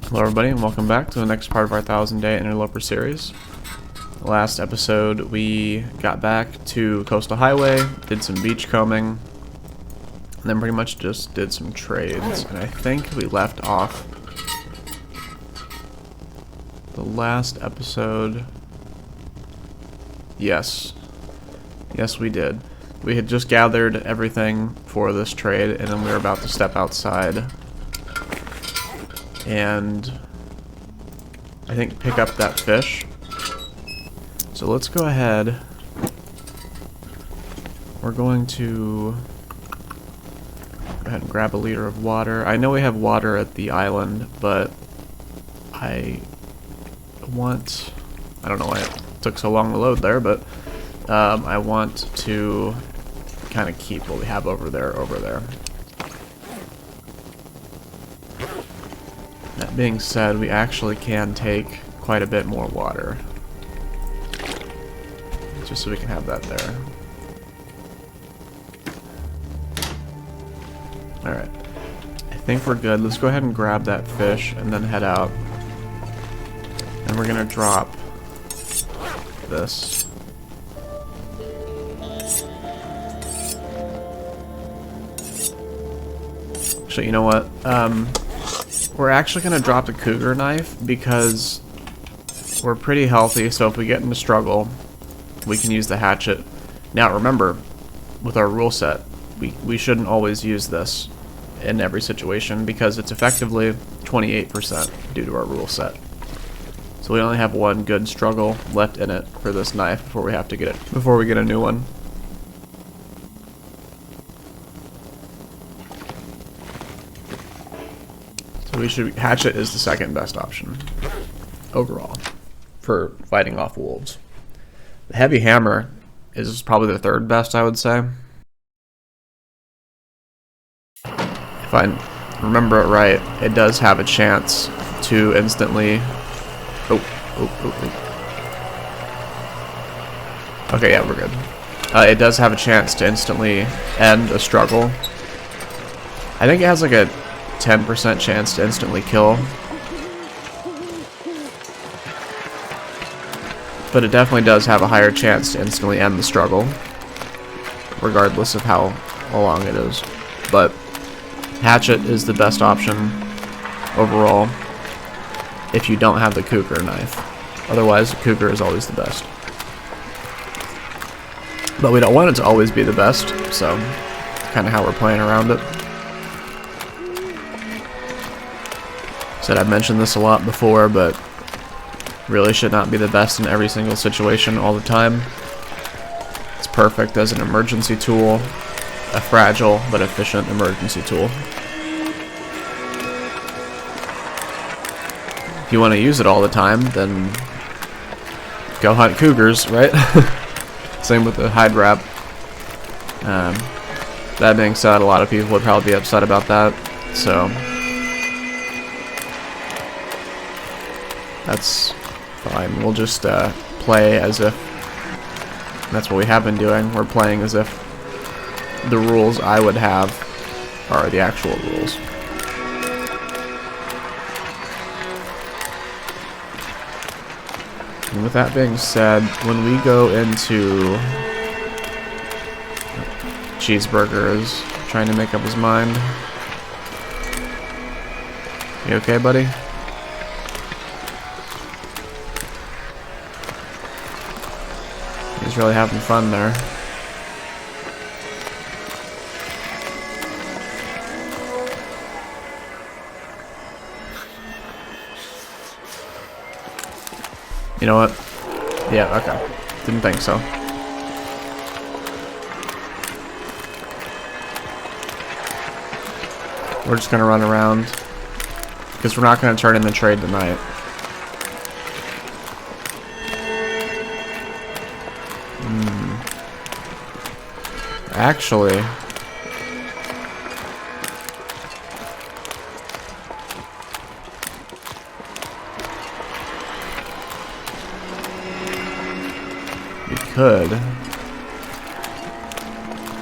Hello everybody and welcome back to the next part of our 1000-day Interloper series. Last episode we got back to Coastal Highway, did some beachcombing, and then pretty much just did some trades. And I think we left off the last episode. Yes we did. We had just gathered everything for this trade and then we were about to step outside and I think pick up that fish. So let's go ahead. We're going to go ahead and grab a liter of water. I know we have water at the island, but I don't know why it took so long to load there, but I want to kind of keep what we have over there. That being said, we actually can take quite a bit more water. Just so we can have that there. Alright. I think we're good. Let's go ahead and grab that fish and then head out. And we're gonna drop this. Actually, you know what? We're actually going to drop the cougar knife because we're pretty healthy, so if we get into struggle, we can use the hatchet. Now remember, with our rule set, we shouldn't always use this in every situation because it's effectively 28% due to our rule set. So we only have one good struggle left in it for this knife before we get a new one. Hatchet is the second best option overall for fighting off wolves. The heavy hammer is probably the third best, I would say. If I remember it right, it does have a chance to instantly... Okay, yeah, we're good. It does have a chance to instantly end a struggle. I think it has like a 10% chance to instantly kill. But it definitely does have a higher chance to instantly end the struggle, regardless of how long it is. But hatchet is the best option overall if you don't have the cougar knife. Otherwise, the cougar is always the best. But we don't want it to always be the best, so that's kind of how we're playing around it. Said I've mentioned this a lot before, but really should not be the best in every single situation all the time. It's perfect as an emergency tool, a fragile but efficient emergency tool. If you want to use it all the time, then go hunt cougars, right? Same with the hide wrap. That being said, a lot of people would probably be upset about that, so that's fine. We'll just play as if that's what we have been doing. We're playing as if the rules I would have are the actual rules. And with that being said, when we go into Cheeseburger is trying to make up his mind. You okay, buddy? He's really having fun there. You know what? Yeah, okay. Didn't think so. We're just gonna run around because we're not gonna turn in the trade tonight. Actually, we could.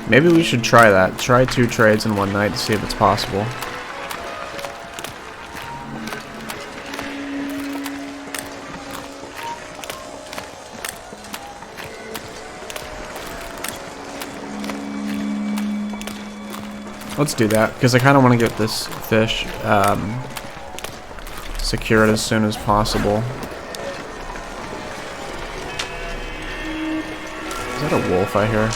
Maybe we should try that. Try 2 trades in one night to see if it's possible. Let's do that, because I kind of want to get this fish secured as soon as possible. Is that a wolf I hear?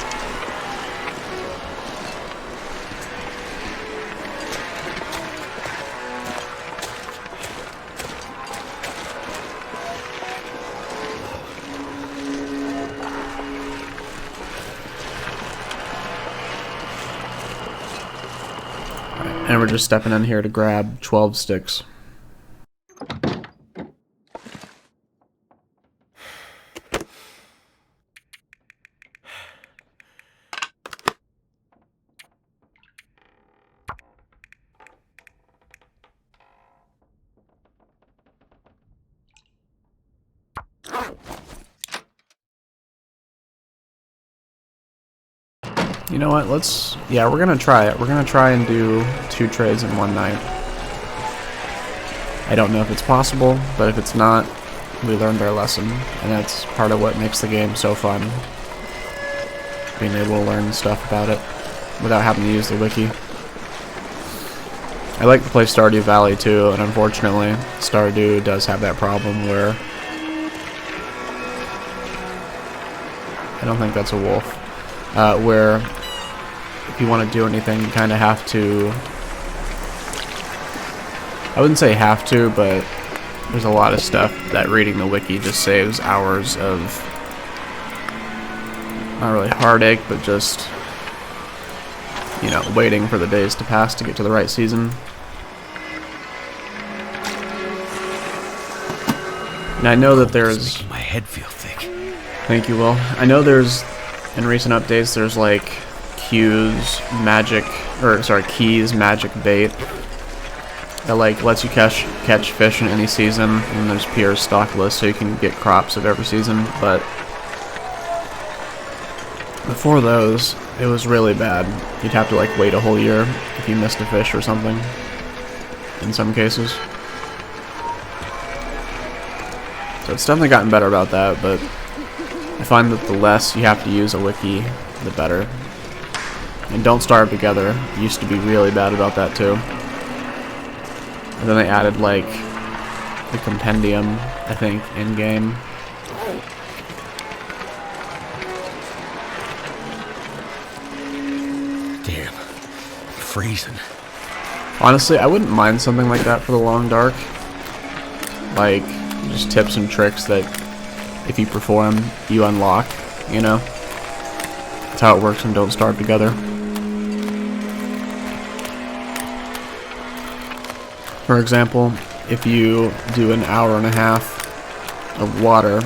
And we're just stepping in here to grab 12 sticks. You know what, yeah, we're gonna try it. We're gonna try and do 2 trades in one night. I don't know if it's possible, but if it's not, we learned our lesson, and that's part of what makes the game so fun. Being able to learn stuff about it without having to use the wiki. I like to play Stardew Valley too, and unfortunately, Stardew does have that problem where... I don't think that's a wolf. Where if you want to do anything, you kind of have to... I wouldn't say have to, but there's a lot of stuff that reading the wiki just saves hours of... not really heartache, but just... you know, waiting for the days to pass to get to the right season. And I know that there's... making my head feel thick. Thank you, Will. I know there's... in recent updates, there's like Keys magic bait that like lets you catch fish in any season, and there's Pierre's stock list so you can get crops of every season. But before those, it was really bad. You'd have to like wait a whole year if you missed a fish or something. In some cases, so it's definitely gotten better about that, but I find that the less you have to use a wiki, the better. And don't starve together. Used to be really bad about that too. And then they added like the compendium, I think, in game. Damn, I'm freezing. Honestly, I wouldn't mind something like that for the long dark. Like just tips and tricks that if you perform, you unlock, you know? That's how it works in Don't Starve Together. For example, if you do an hour and a half of water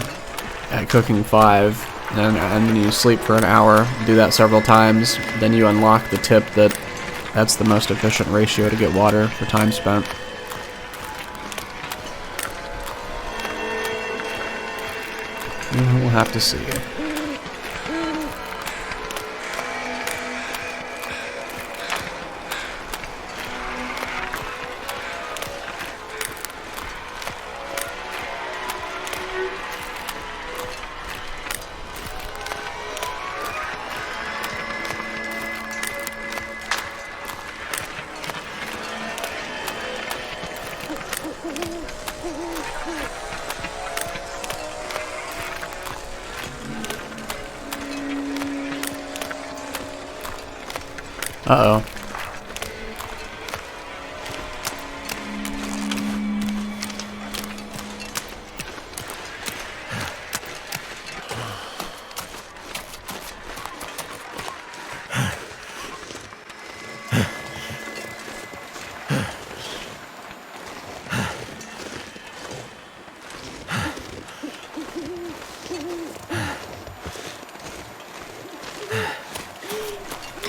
at cooking 5, and then you sleep for an hour, do that several times, then you unlock the tip that's the most efficient ratio to get water for time spent. We'll have to see. Uh-oh.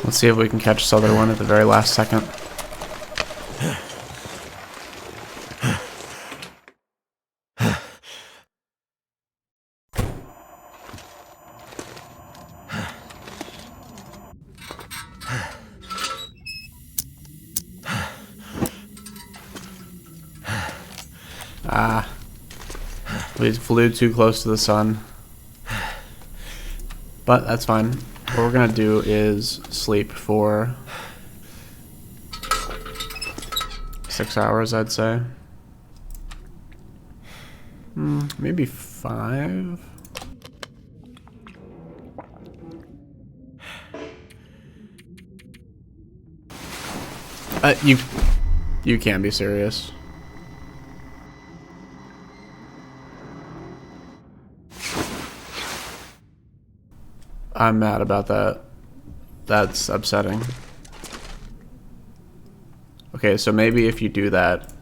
Let's see if we can catch this other one at the very last second. Ah, we flew too close to the sun. But that's fine. What we're gonna do is sleep for 6 hours, I'd say. Maybe 5. You can't be serious. I'm mad about that. That's upsetting. Okay, so maybe if you do that,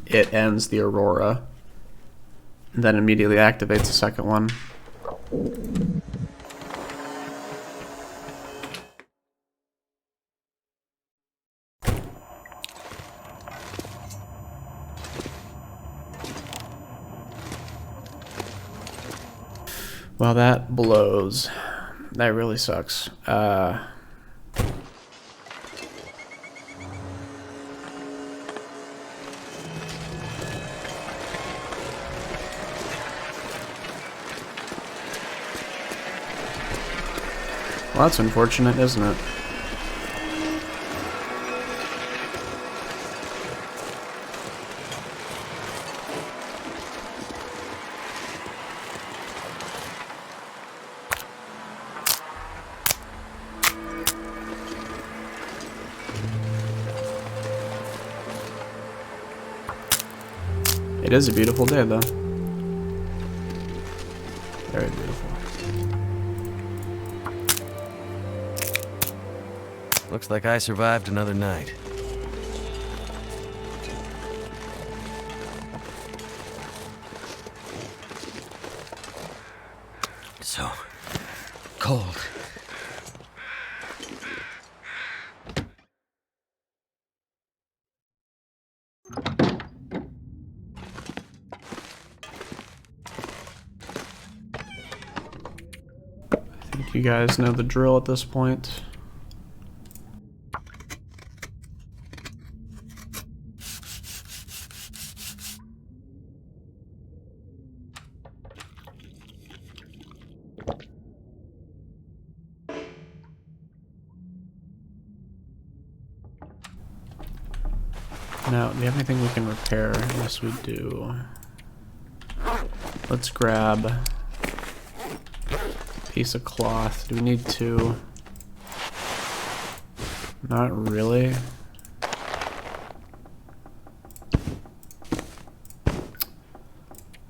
it ends the aurora, and then immediately activates the second one. Well, that blows. That really sucks. Well, that's unfortunate, isn't it? It is a beautiful day, though. Very beautiful. Looks like I survived another night. So cold. I think you guys know the drill at this point. Now, do you have anything we can repair? Yes, we do. Let's grab a piece of cloth. Do we need to? Not really.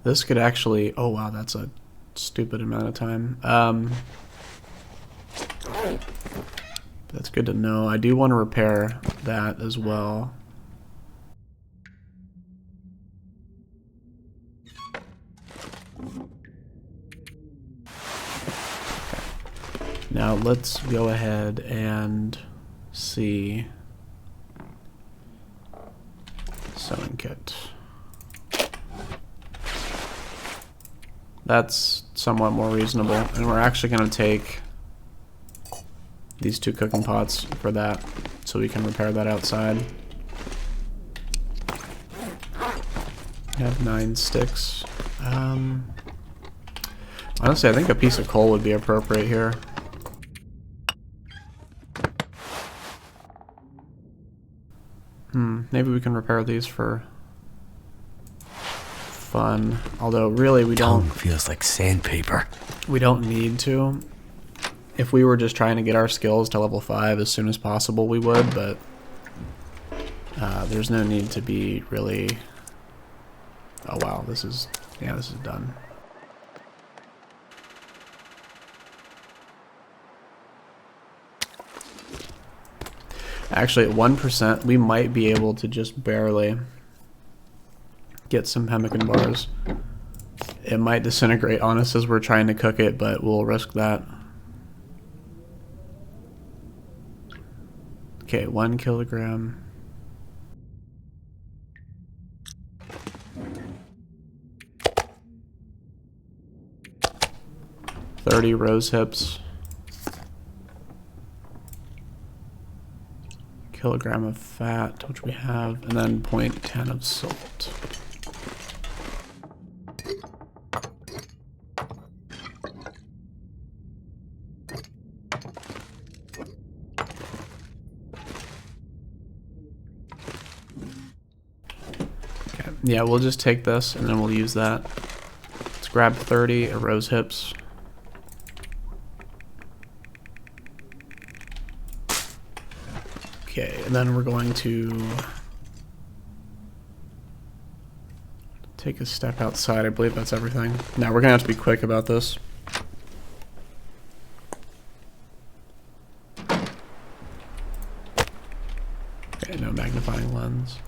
This could actually... Oh, wow, that's a stupid amount of time. That's good to know. I do want to repair that as well. Now let's go ahead and see sewing kit. That's somewhat more reasonable, and we're actually going to take these 2 cooking pots for that, so we can repair that outside. We have 9 sticks. Honestly, I think a piece of coal would be appropriate here. Maybe we can repair these for fun. Although, really, we don't... Tongue feels like sandpaper. We don't need to. If we were just trying to get our skills to level 5 as soon as possible, we would, but there's no need to be really... Oh, wow, this is... Yeah, this is done. Actually, at 1%, we might be able to just barely get some pemmican bars. It might disintegrate on us as we're trying to cook it, but we'll risk that. Okay, 1 kilogram. $30 rose hips. Kilogram of fat, which we have, and then 0.10 of salt. Yeah, we'll just take this and then we'll use that. Let's grab 30 rose hips. Okay, and then we're going to take a step outside. I believe that's everything. Now we're gonna have to be quick about this. Okay, no magnifying lens.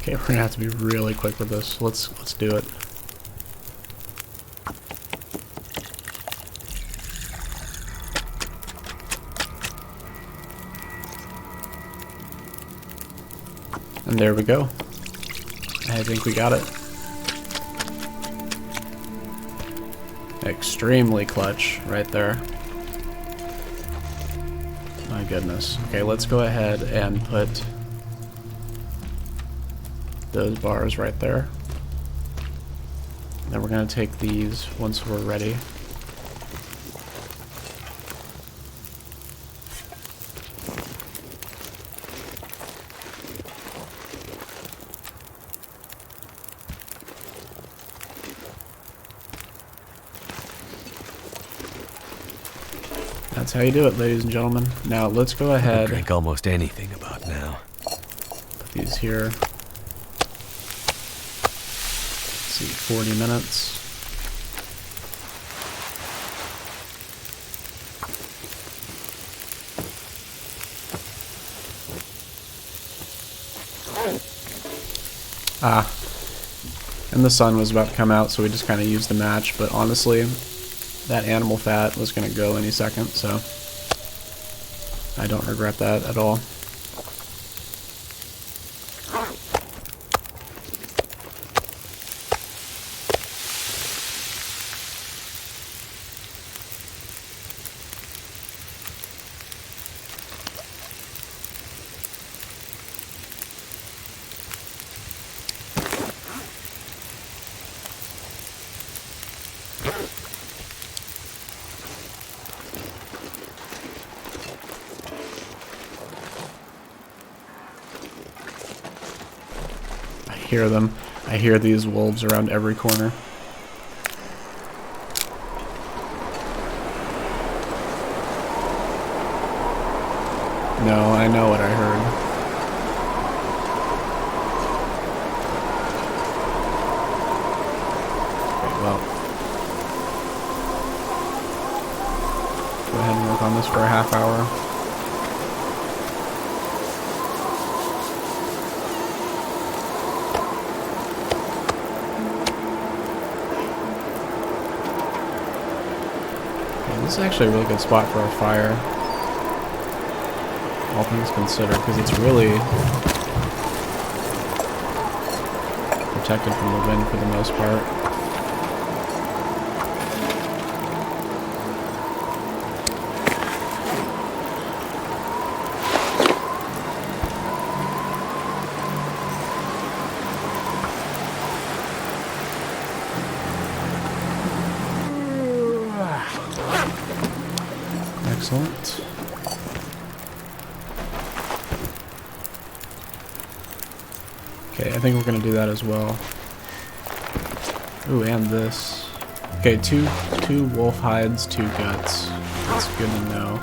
Okay, we're gonna have to be really quick with this. Let's do it. And there we go. I think we got it. Extremely clutch right there. My goodness. Okay, let's go ahead and put those bars right there. Then we're going to take these once we're ready. That's how you do it, ladies and gentlemen. Now let's go ahead. Drink almost anything about now. Put these here. Let's see, 40 minutes. And the sun was about to come out, so we just kind of used the match, but honestly, that animal fat was going to go any second, so I don't regret that at all. Hear them. I hear these wolves around every corner. No, I know what I heard. Okay, well. Go ahead and work on this for a half hour. This is actually a really good spot for a fire, all things considered, because it's really protected from the wind for the most part. Excellent. Okay, I think we're gonna do that as well. Ooh, and this. Okay, two wolf hides, 2 guts. That's good to know.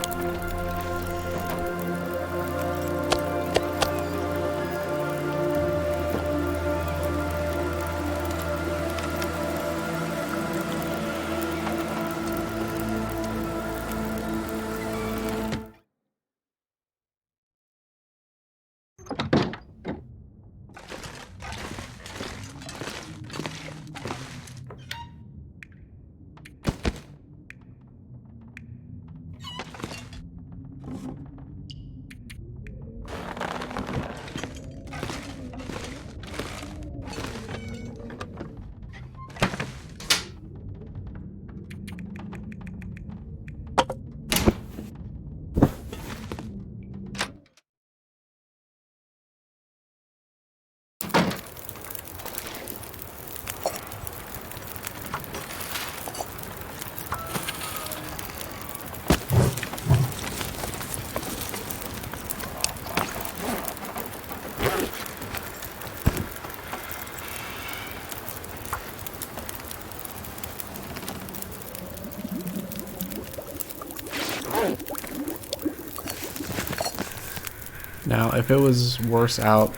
Now, if it was worse out,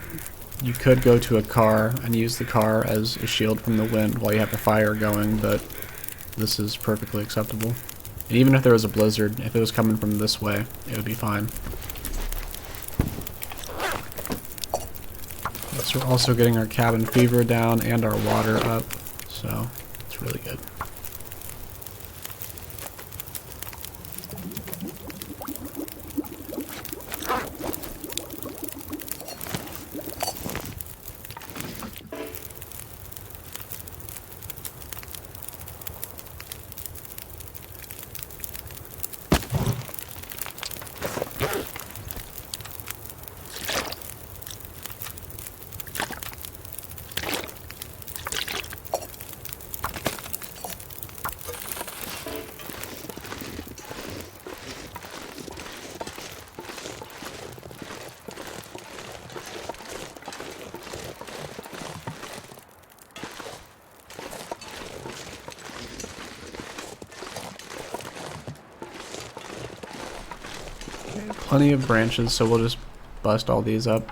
you could go to a car and use the car as a shield from the wind while you have a fire going, but this is perfectly acceptable. And even if there was a blizzard, if it was coming from this way, it would be fine. So we're also getting our cabin fever down and our water up, so it's really good. Plenty of branches, so we'll just bust all these up.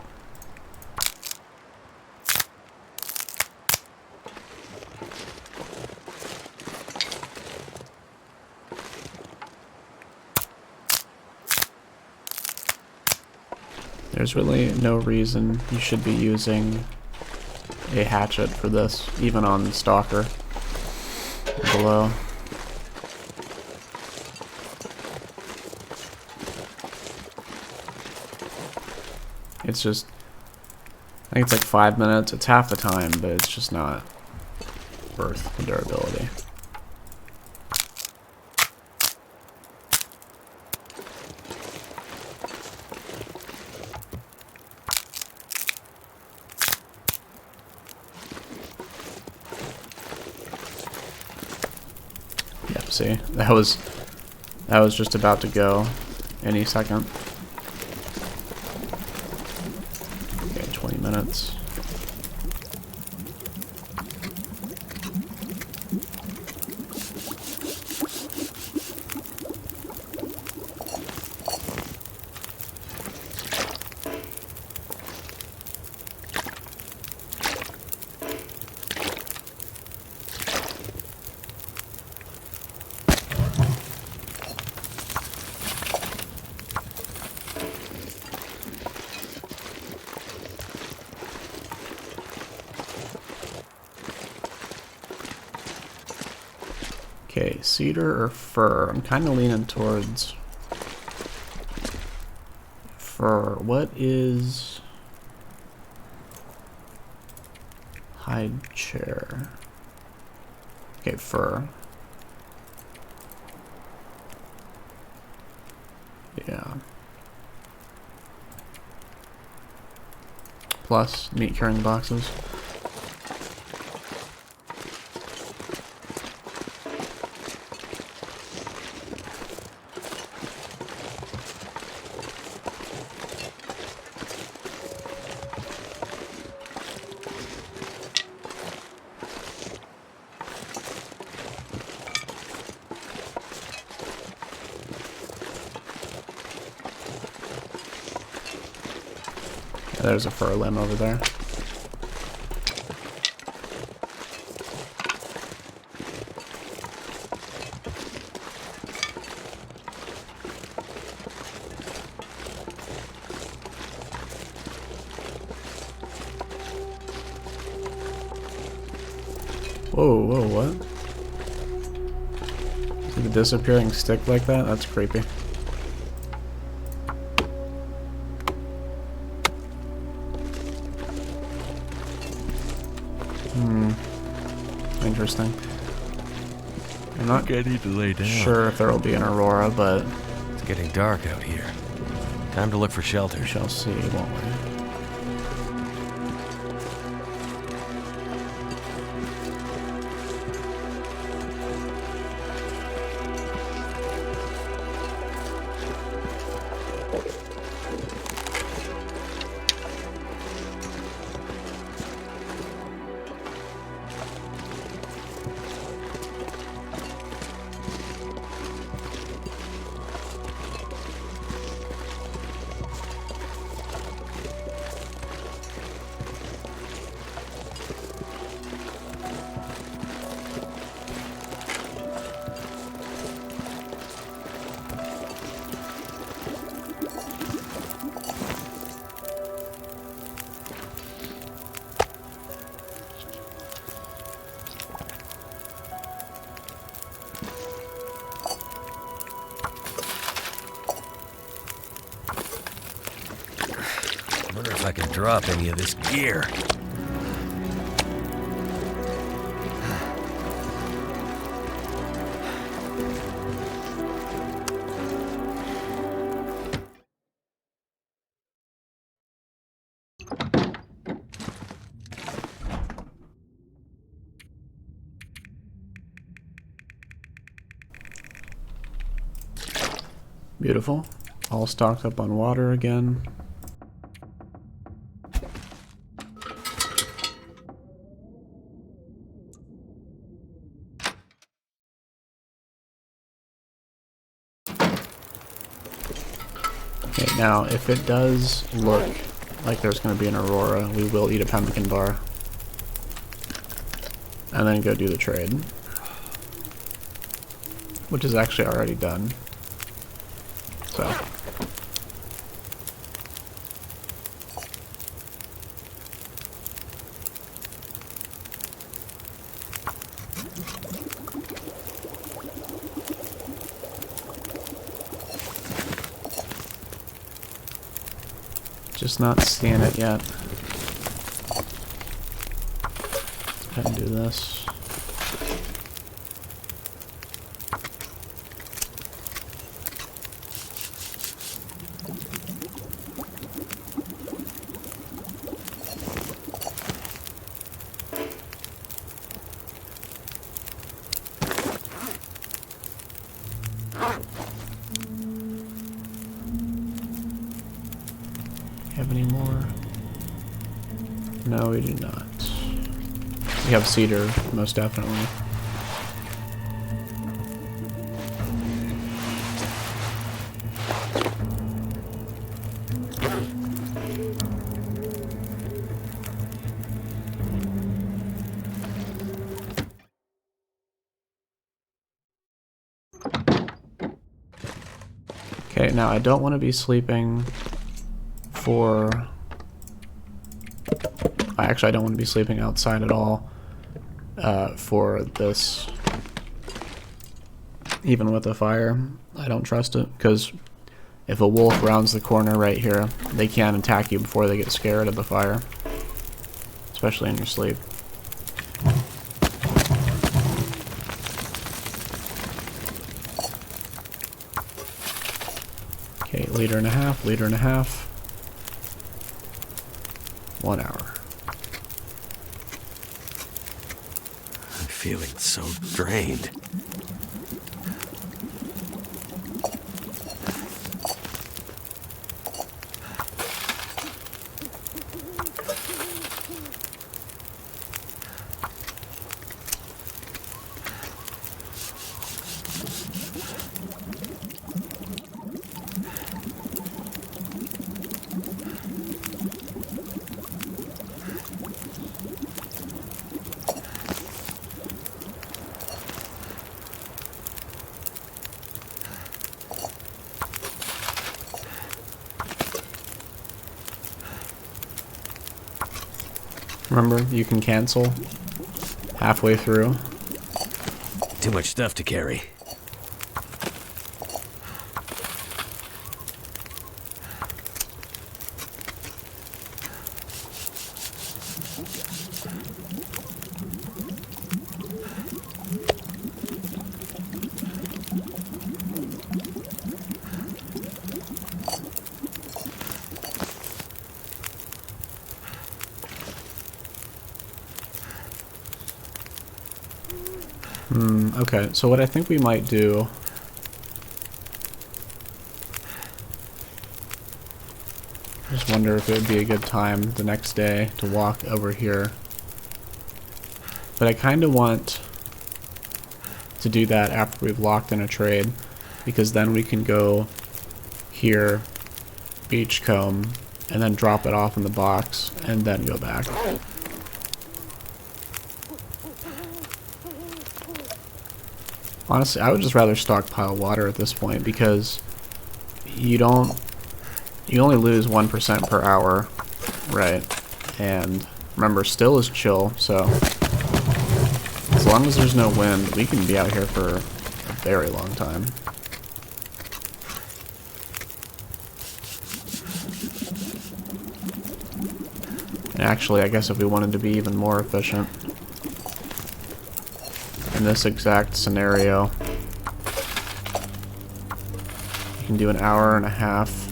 There's really no reason you should be using a hatchet for this, even on Stalker below. It's just, I think it's like 5 minutes. It's half the time, but it's just not worth the durability. Yep, see, that was just about to go any second. 20 minutes. Okay, cedar or fir? I'm kind of leaning towards fir. What is hide chair? Okay, fir. Yeah. Plus meat carrying boxes. There's a fir limb over there. Whoa, whoa, what? Like a disappearing stick like that? That's creepy. Interesting. I'm not ready to lay down. Sure if there will be an aurora, but it's getting dark out here. Time to look for shelter. We shall see, won't we? drop any of this gear. Beautiful. All stocked up on water again. Okay, now if it does look like there's going to be an aurora, we will eat a pemmican bar. And then go do the trade. Which is actually already done. So. Just not seeing it yet. Let's go ahead and do this. Have any more? No, we do not. We have cedar, most definitely. Okay, now I don't want to be sleeping for... Actually, I don't want to be sleeping outside at all for this. Even with a fire, I don't trust it, because if a wolf rounds the corner right here, they can attack you before they get scared of the fire. Especially in your sleep. Okay, liter and a half, liter and a half. 1 hour. I'm feeling so drained. Remember, you can cancel halfway through. Too much stuff to carry. Okay, so what I think we might do... I just wonder if it would be a good time the next day to walk over here. But I kind of want to do that after we've locked in a trade, because then we can go here, beachcomb, and then drop it off in the box, and then go back. Honestly, I would just rather stockpile water at this point, because you only lose 1% per hour, right? And remember, still is chill, so as long as there's no wind, we can be out here for a very long time. Actually, I guess if we wanted to be even more efficient in this exact scenario, you can do an hour and a half.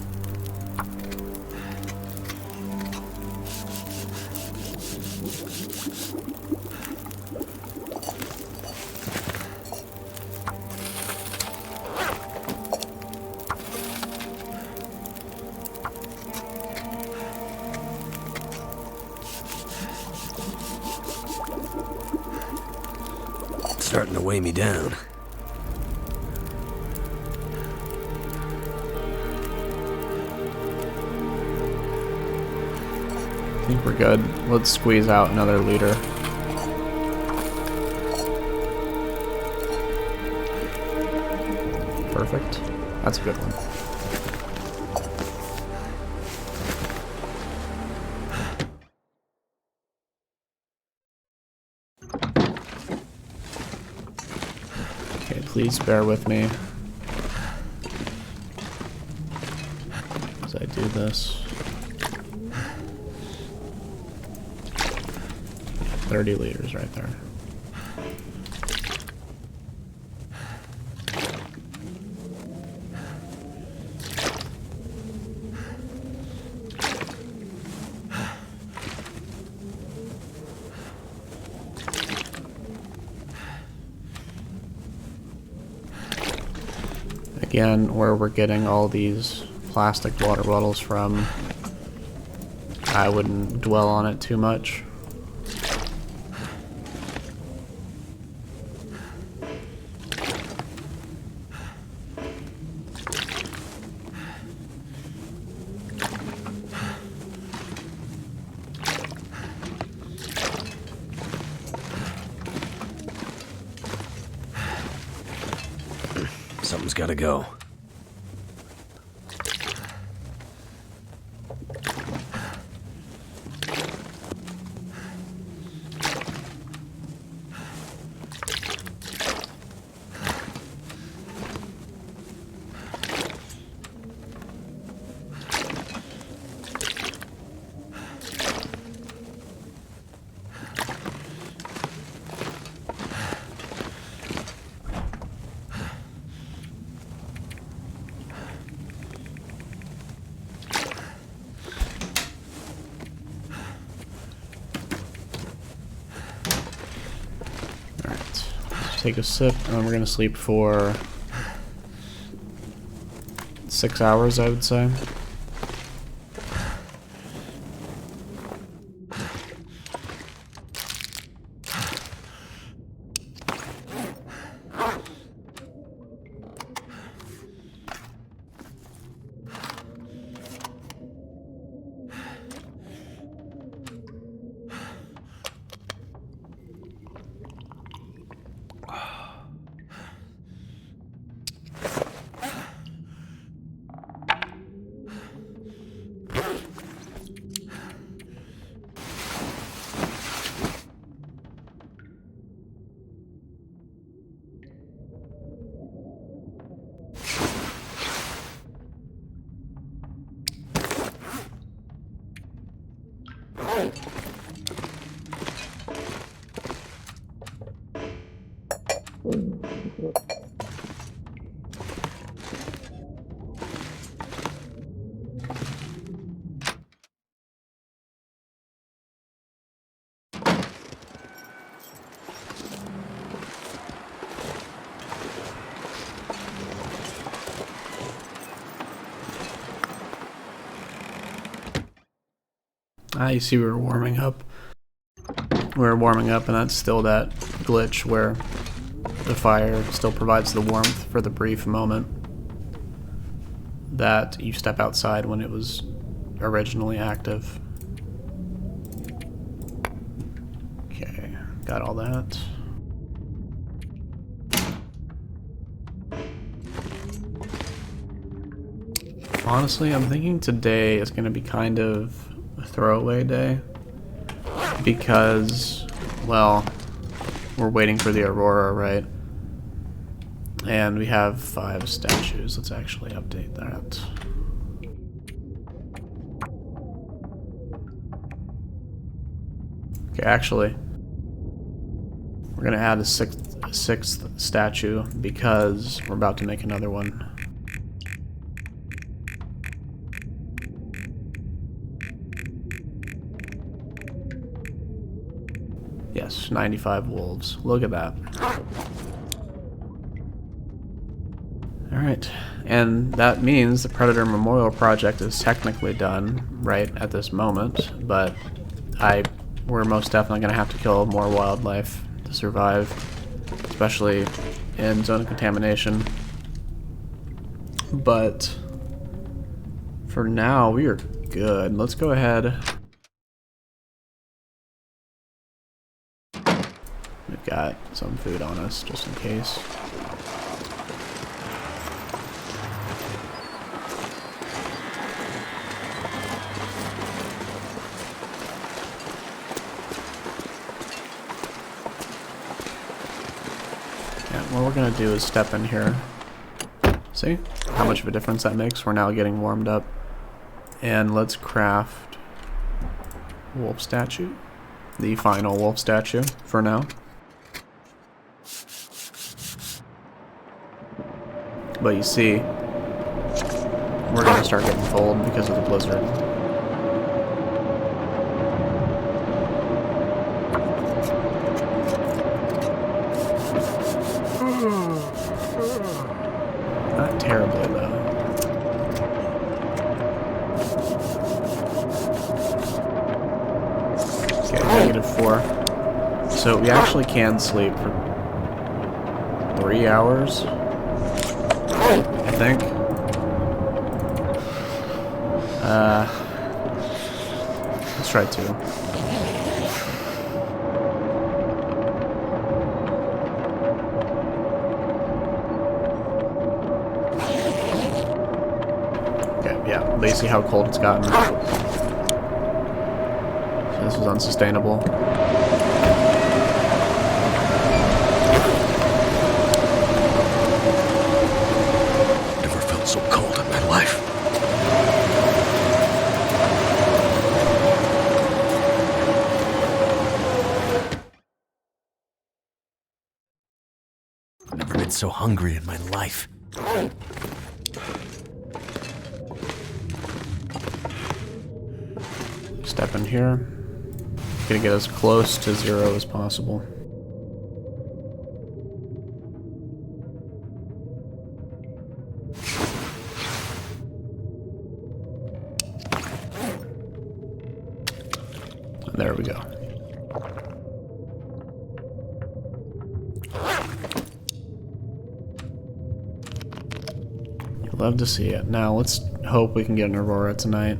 Starting to weigh me down. I think we're good. Let's squeeze out another liter. Perfect. That's a good one. Okay, please bear with me as I do this. 30 liters right there. Again, where we're getting all these plastic water bottles from, I wouldn't dwell on it too much. Something's gotta go. Take a sip, and then we're gonna sleep for 6 hours, I would say. You see we're warming up. We're warming up, and that's still that glitch where the fire still provides the warmth for the brief moment that you step outside when it was originally active. Okay, got all that. Honestly, I'm thinking today is going to be kind of a throwaway day because, well, we're waiting for the aurora, right? And we have 5 statues. Let's actually update that. Okay, actually, we're gonna add a sixth statue because we're about to make another one. Yes, 95 wolves. Look at that. Alright, and that means the Predator Memorial Project is technically done right at this moment, but we're most definitely going to have to kill more wildlife to survive, especially in zone of contamination. But for now, we are good. Let's go ahead. We've got some food on us, just in case. What we're gonna do is step in here. See how much of a difference that makes? We're now getting warmed up. And let's craft wolf statue. The final wolf statue for now. But you see, we're gonna start getting cold because of the blizzard. Not terribly, though. Okay, -4. So we actually can sleep for 3 hours, I think. Let's try 2. Yeah, they see how cold it's gotten. So this is unsustainable. Never felt so cold in my life. Never been so hungry in my life. Step in here. Gonna get as close to 0 as possible. And there we go. You'd love to see it. Now let's hope we can get an Aurora tonight.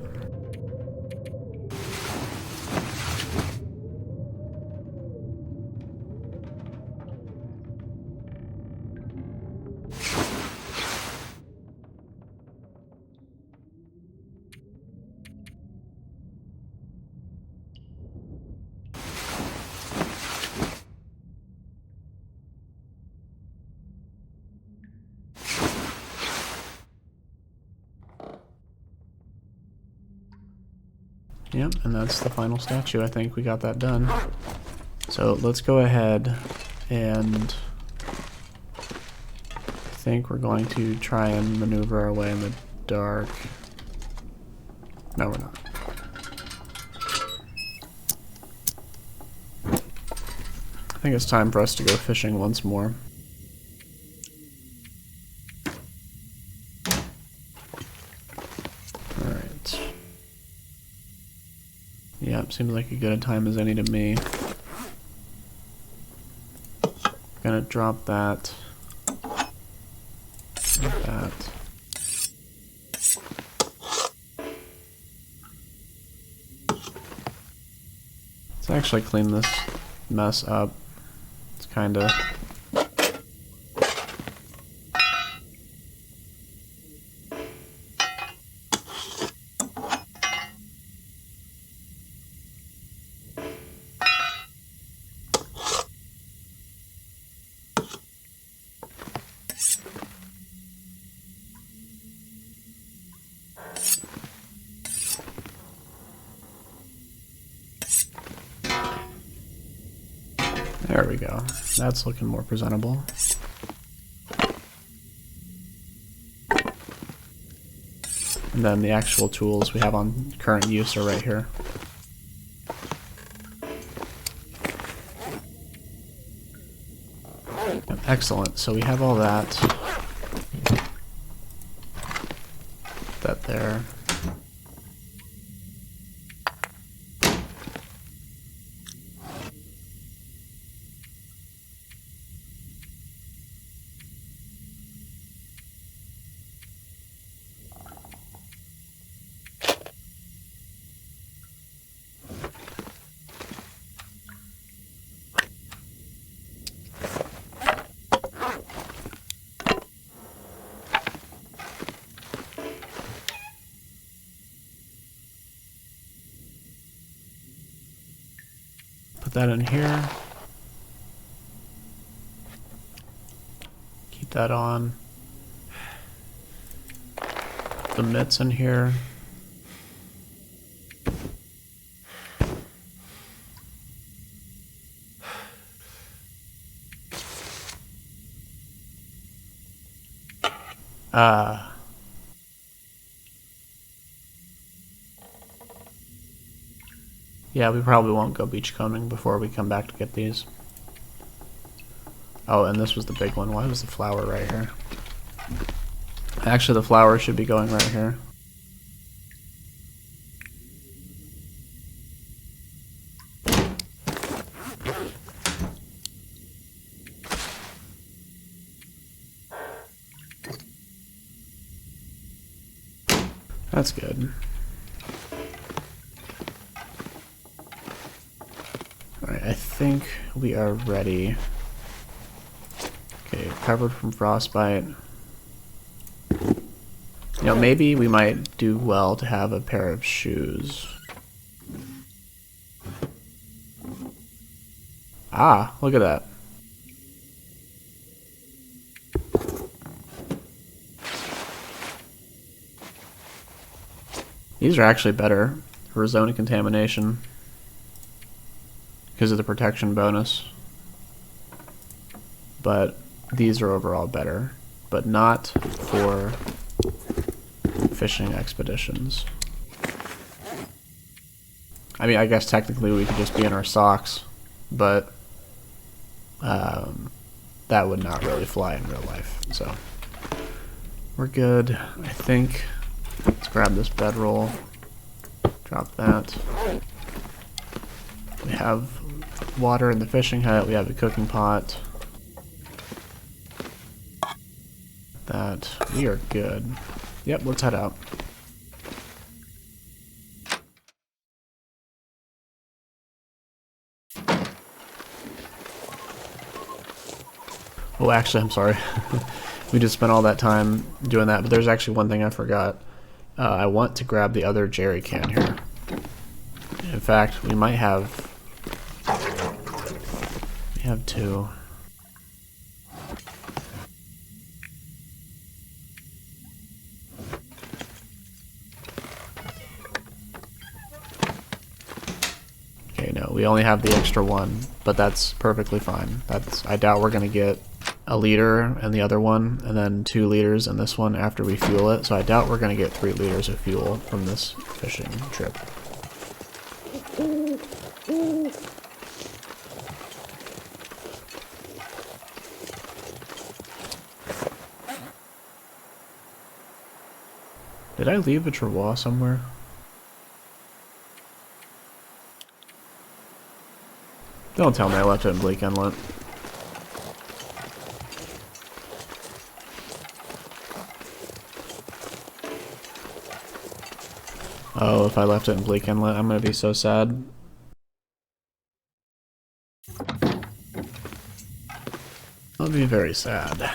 Yep, and that's the final statue. I think we got that done. So let's go ahead and I think we're going to try and maneuver our way in the dark. No, we're not. I think it's time for us to go fishing once more. Alright. Yep, seems like a good a time as any to me. Gonna drop that. Like that. Let's actually clean this mess up. It's kinda... There we go. That's looking more presentable. And then the actual tools we have on current use are right here. Excellent. So we have all that. That there. Put that in here. Keep that on. Put the mitts in here. Yeah, we probably won't go beachcombing before we come back to get these. Oh, and this was the big one. Why was the flower right here? Actually, the flower should be going right here. That's good. Alright, I think we are ready. Okay, covered from frostbite. You know, maybe we might do well to have a pair of shoes. Ah, look at that. These are actually better for zone of contamination because of the protection bonus. But these are overall better, but not for fishing expeditions. I mean, I guess technically we could just be in our socks, but that would not really fly in real life. So we're good, I think. Let's grab this bedroll, drop that. We have water in the fishing hut, we have a cooking pot. That, we are good. Yep, let's head out. Oh, actually, I'm sorry. We just spent all that time doing that, but there's actually one thing I forgot. I want to grab the other jerry can here. In fact, we might have... We have two. Okay, no, we only have the extra one, but that's perfectly fine. I doubt we're gonna get a liter in the other one, and then 2 liters in this one after we fuel it, so I doubt we're gonna get 3 liters of fuel from this fishing trip. Did I leave a travois somewhere? Don't tell me I left it in Bleak Inlet. Oh, if I left it in Bleak Inlet, I'm gonna be so sad. I'll be very sad.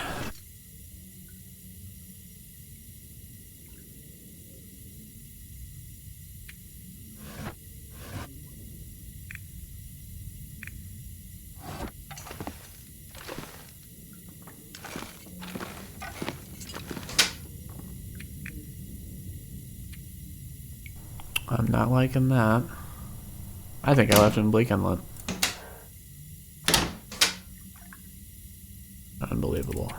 I'm not liking that. I think I left it in Bleak Inlet. Unbelievable.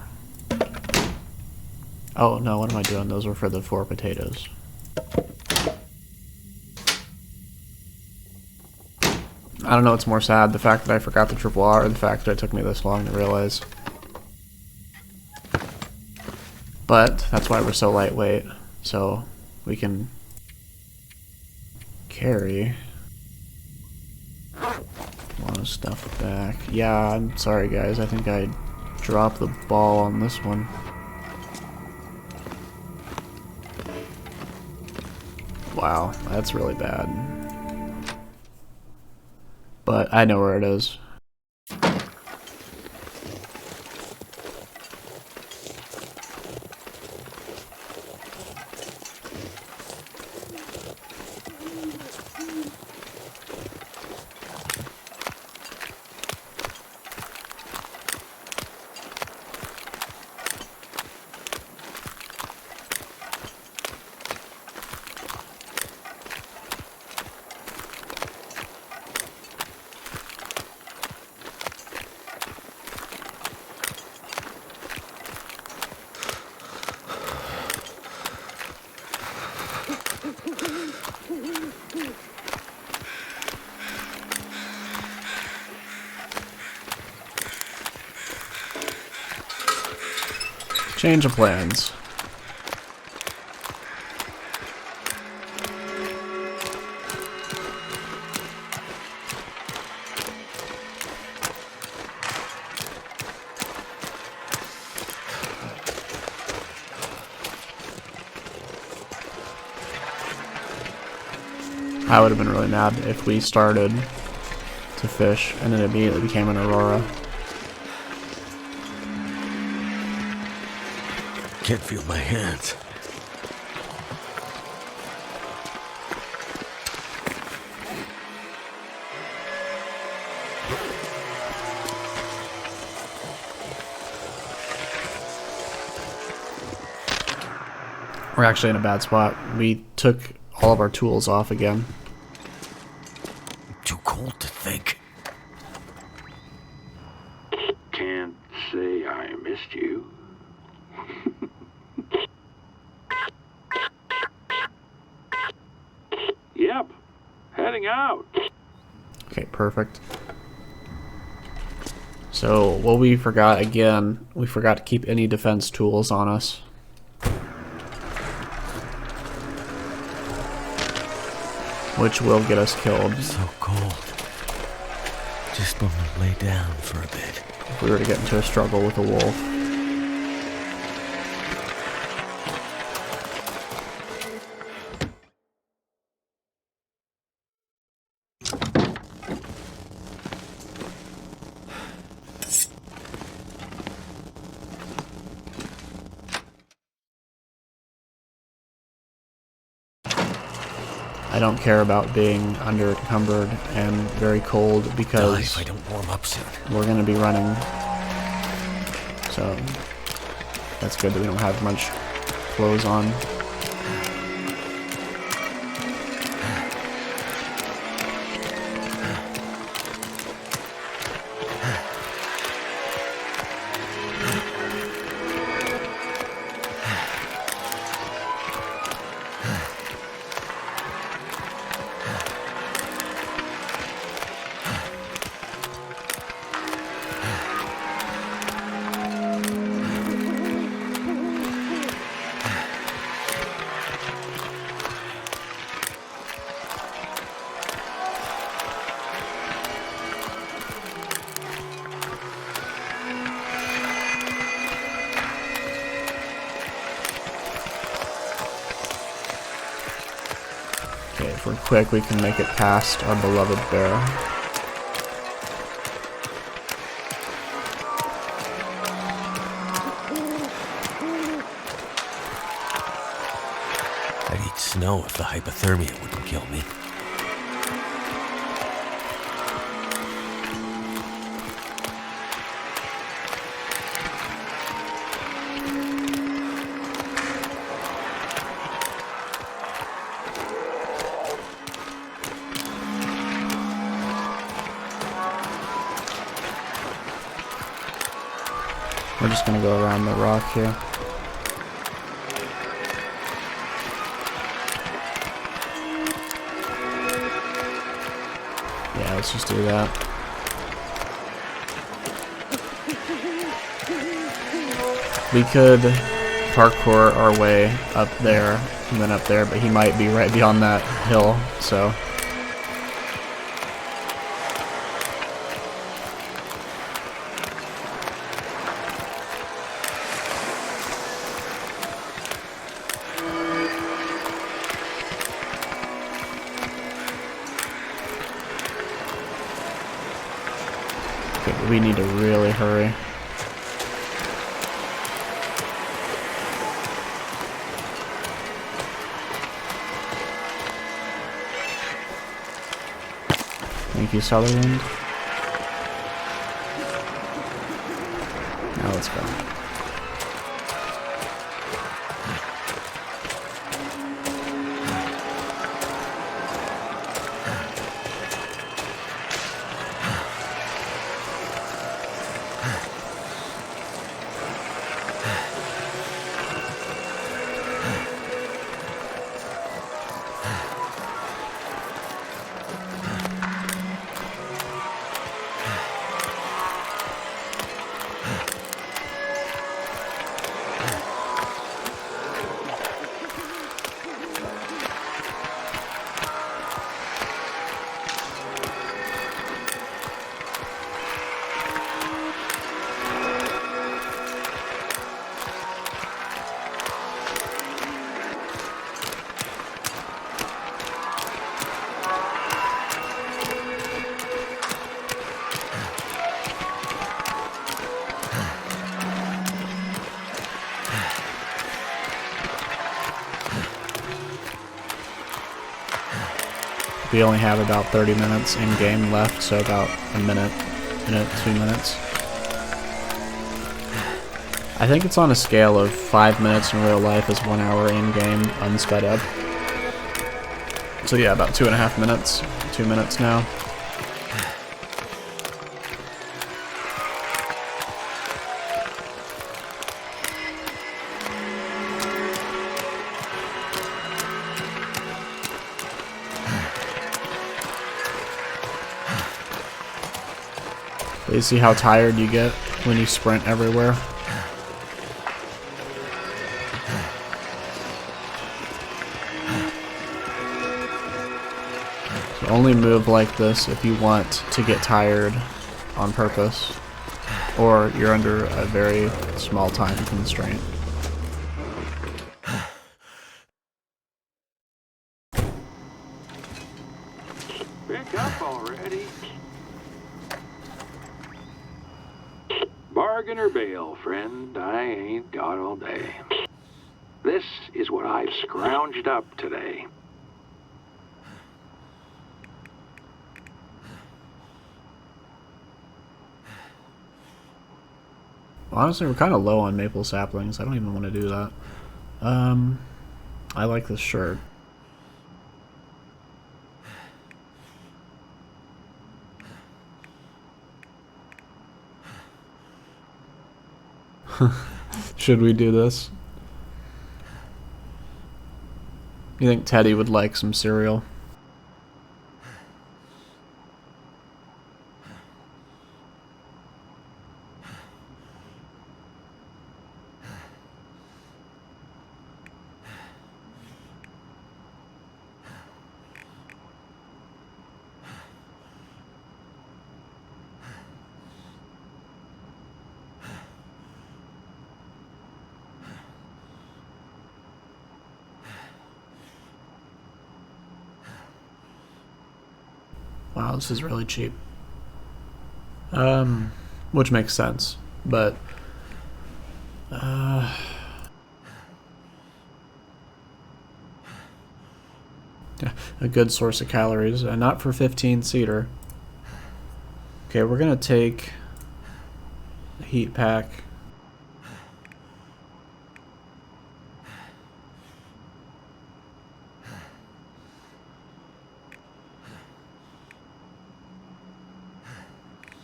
Oh, no, what am I doing? Those were for the 4 potatoes. I don't know what's more sad, the fact that I forgot the triple R or the fact that it took me this long to realize. But that's why we're so lightweight, so we can carry a lot of stuff back. Yeah, I'm sorry guys, I think I dropped the ball on this one. Wow, that's really bad. But I know where it is. Change of plans. I would have been really mad if we started to fish and it immediately became an aurora. Can't feel my hands. We're actually in a bad spot. We took all of our tools off again. Too cold to think. Can't say I missed you. Yep, heading out. Okay, perfect. So, what we forgot again, we forgot to keep any defense tools on us. Which will get us killed. So cold. Just want to lay down for a bit. If we were to get into a struggle with a wolf. I don't care about being under-encumbered and very cold Die because if I don't warm up soon. we're going to be running. So that's good that we don't have much clothes on. Okay, if we're quick, we can make it past our beloved bear. I'd eat snow if the hypothermia wouldn't kill me. We're just gonna go around the rock here. Yeah, let's just do that. We could parkour our way up there and then up there, but he might be right beyond that hill, so. Okay, we need to really hurry. Thank you, Sutherland. Now let's go. We only have about 30 minutes in game left, so about a minute, 2 minutes. I think it's on a scale of 5 minutes in real life is 1 hour in game, unsped up. So yeah, about 2.5 minutes, 2 minutes now. You see how tired you get when you sprint everywhere? So only move like this if you want to get tired on purpose, or you're under a very small time constraint. Pick up already. Bargain or bail, friend. I ain't got all day. This is what I've scrounged up today. Honestly, we're kind of low on maple saplings. I don't even want to do that. I like this shirt. Should we do this? You think Teddy would like some cereal? Wow, this is really cheap. Which makes sense, but a good source of calories, not for 15 seater. Okay, we're gonna take a heat pack.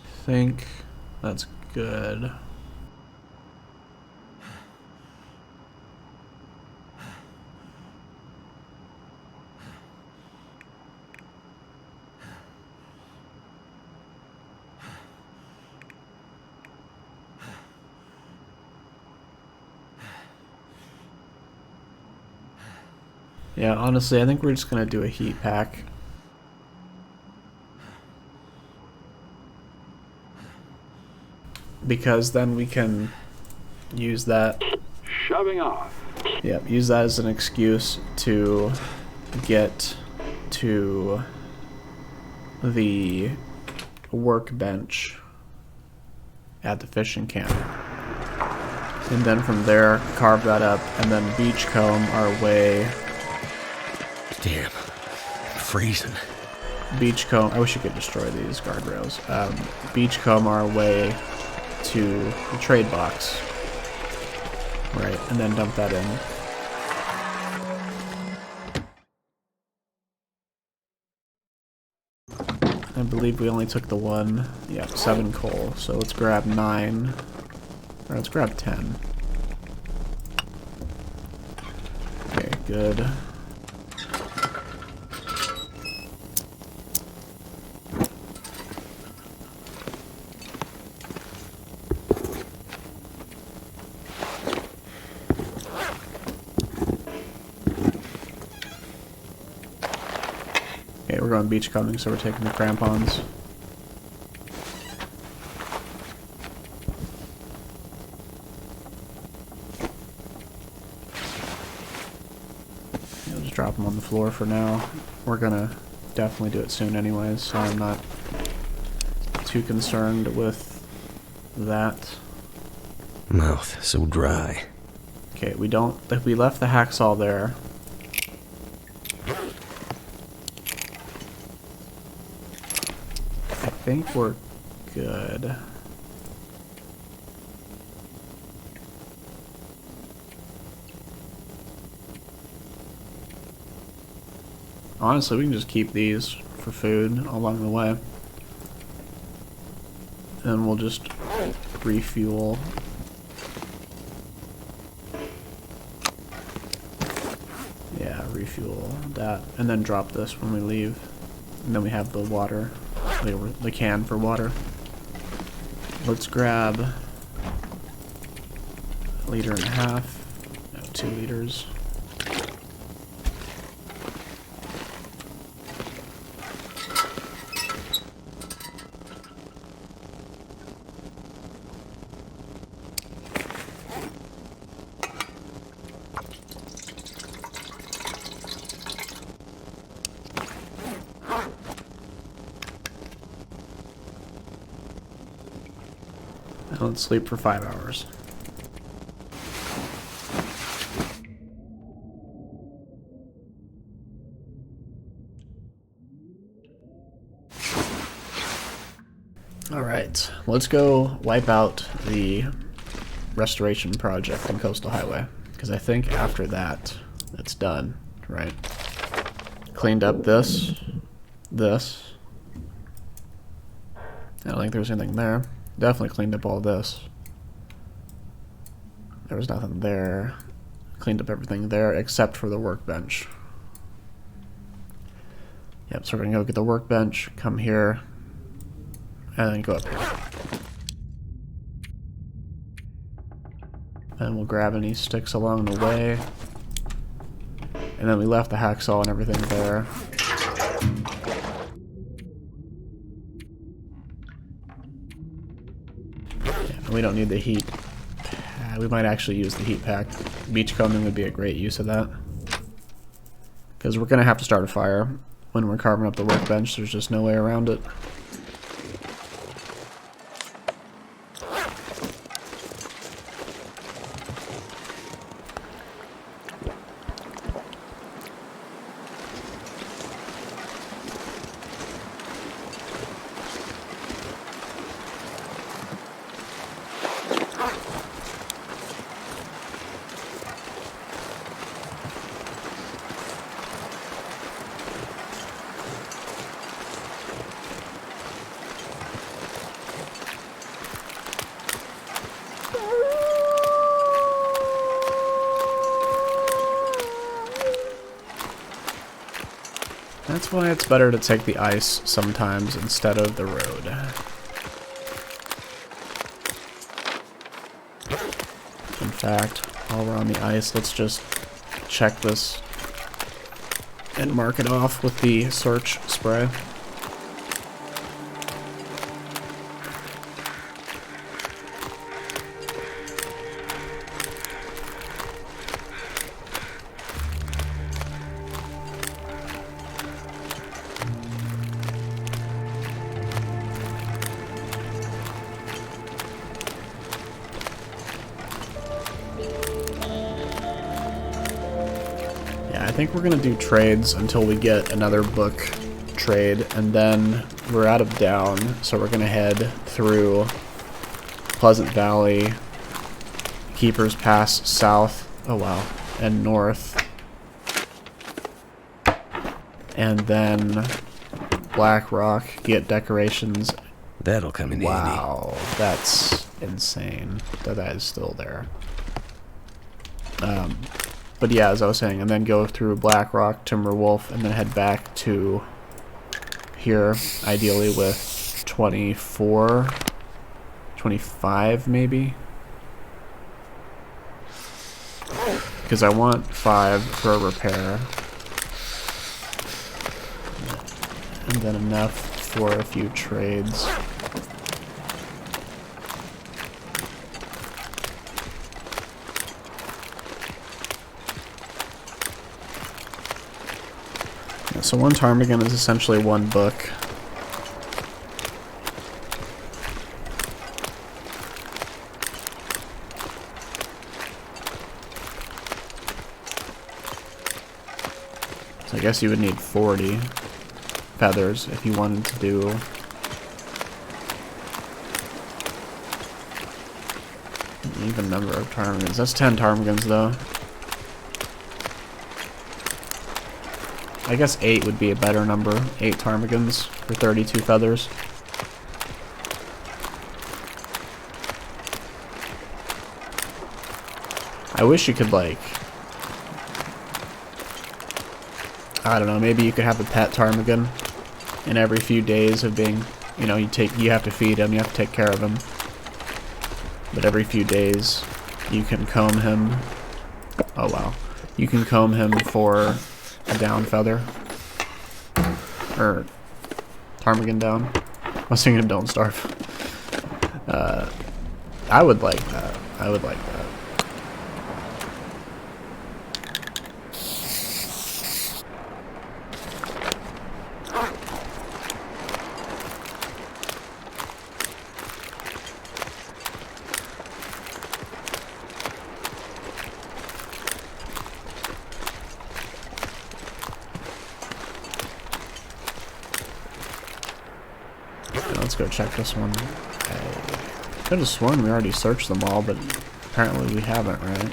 I think that's good. Yeah, honestly, I think we're just gonna do a heat pack. Because then we can use that. Shoving off. Yep, use that as an excuse to get to the workbench at the fishing camp. And then from there, carve that up, and then beachcomb our way. Damn. I'm freezing. Beachcomb. I wish you could destroy these guardrails. Beachcomb our way to the trade box. Right, and then dump that in. I believe we only took the one. Yeah, 7 coal. So let's grab 9. Or let's grab 10. Okay, good. Okay, we're going beachcombing, so we're taking the crampons. I'll just drop them on the floor for now. We're gonna definitely do it soon anyways, so I'm not too concerned with that. Mouth so dry. Okay, we don't. If we left the hacksaw there. I think we're good. Honestly, we can just keep these for food along the way. And we'll just refuel. Yeah, refuel that. And then drop this when we leave. And then we have the water. The can for water. Let's grab 1.5 liters. No, 2 liters. Let's sleep for 5 hours. Alright, let's go wipe out the restoration project on Coastal Highway. Because I think after that, it's done, right? Cleaned up this. I don't think there was anything there. Definitely cleaned up all this. There was nothing there. Cleaned up everything there except for the workbench. Yep, so we're gonna go get the workbench, come here, and then go up here. And we'll grab any sticks along the way. And then we left the hacksaw and everything there. We don't need the heat. We might actually use the heat pack. Beachcombing would be a great use of that. Because we're going to have to start a fire when we're carving up the workbench. There's just no way around it. That's why it's better to take the ice sometimes instead of the road. In fact, while we're on the ice, let's just check this and mark it off with the search spray. I think we're gonna do trades until we get another book trade, and then we're out of down, so we're gonna head through Pleasant Valley, Keeper's Pass south, oh wow, and north, and then Black Rock, get decorations. That'll come in handy. Wow, that's insane that that is still there. But yeah, as I was saying, and then go through Black Rock, Timberwolf, and then head back to here, ideally with 24, 25 maybe? Because I want 5 for a repair. And then enough for a few trades. So one ptarmigan is essentially one book. So I guess you would need 40 feathers if you wanted to do an even number of ptarmigans. That's 10 ptarmigans though. I guess 8 would be a better number. 8 ptarmigans for 32 feathers. I wish you could, like, I don't know, maybe you could have a pet ptarmigan, and every few days of being, you know, you have to feed him, you have to take care of him. But every few days you can comb him. Oh wow. You can comb him for a down feather, or ptarmigan down. I was thinking of don't starve. I would like that. I would like that. Let's go check this one. I could have sworn we already searched them all, but apparently we haven't, right?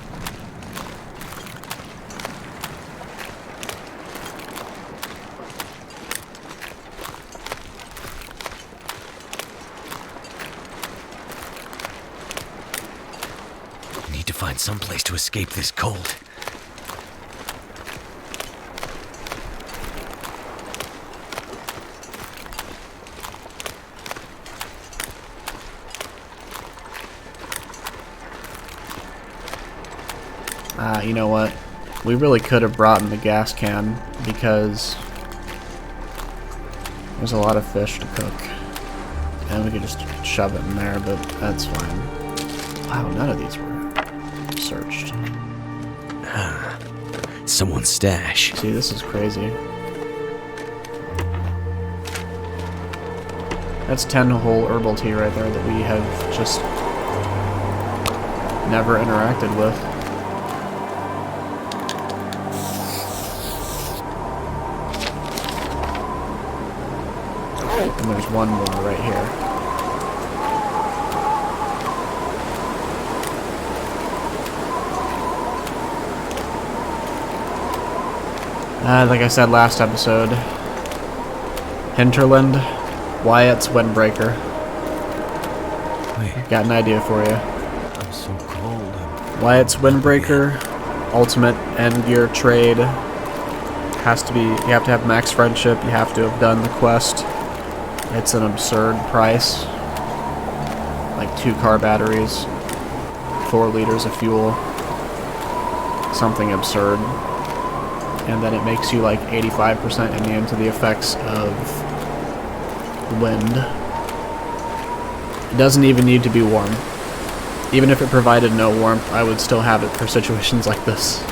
Need to find some place to escape this cold. You know what? We really could have brought in the gas can because there's a lot of fish to cook. And we could just shove it in there, but that's fine. Wow, none of these were searched. Someone's stash. See, this is crazy. That's 10 whole herbal tea right there that we have just never interacted with. And there's one more right here. Like I said last episode, Hinterland, Wyatt's Windbreaker. Wait, got an idea for you. I'm so cold. Wyatt's Windbreaker, ultimate end gear trade. Has to be, you have to have max friendship, you have to have done the quest. It's an absurd price. Like 2 car batteries, 4 liters of fuel. Something absurd. and then it makes you like 85% immune to the effects of wind. It doesn't even need to be warm. Even if it provided no warmth, I would still have it for situations like this.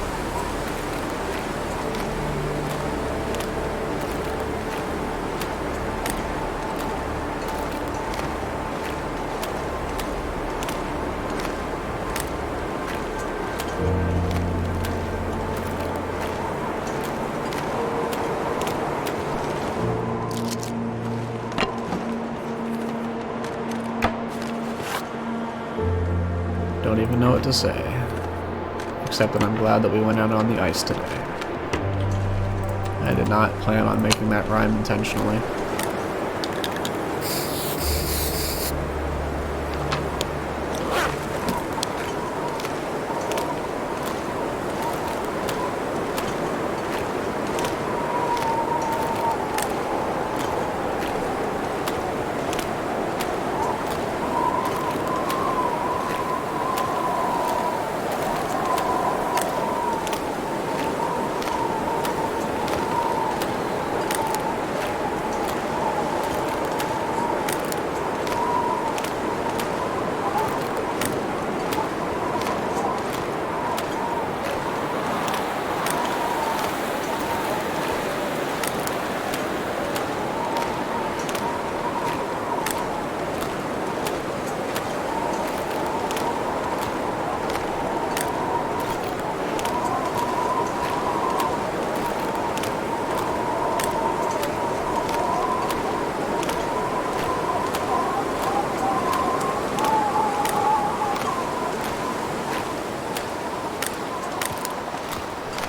Don't even know what to say, except that I'm glad that we went out on the ice today. I did not plan on making that rhyme intentionally.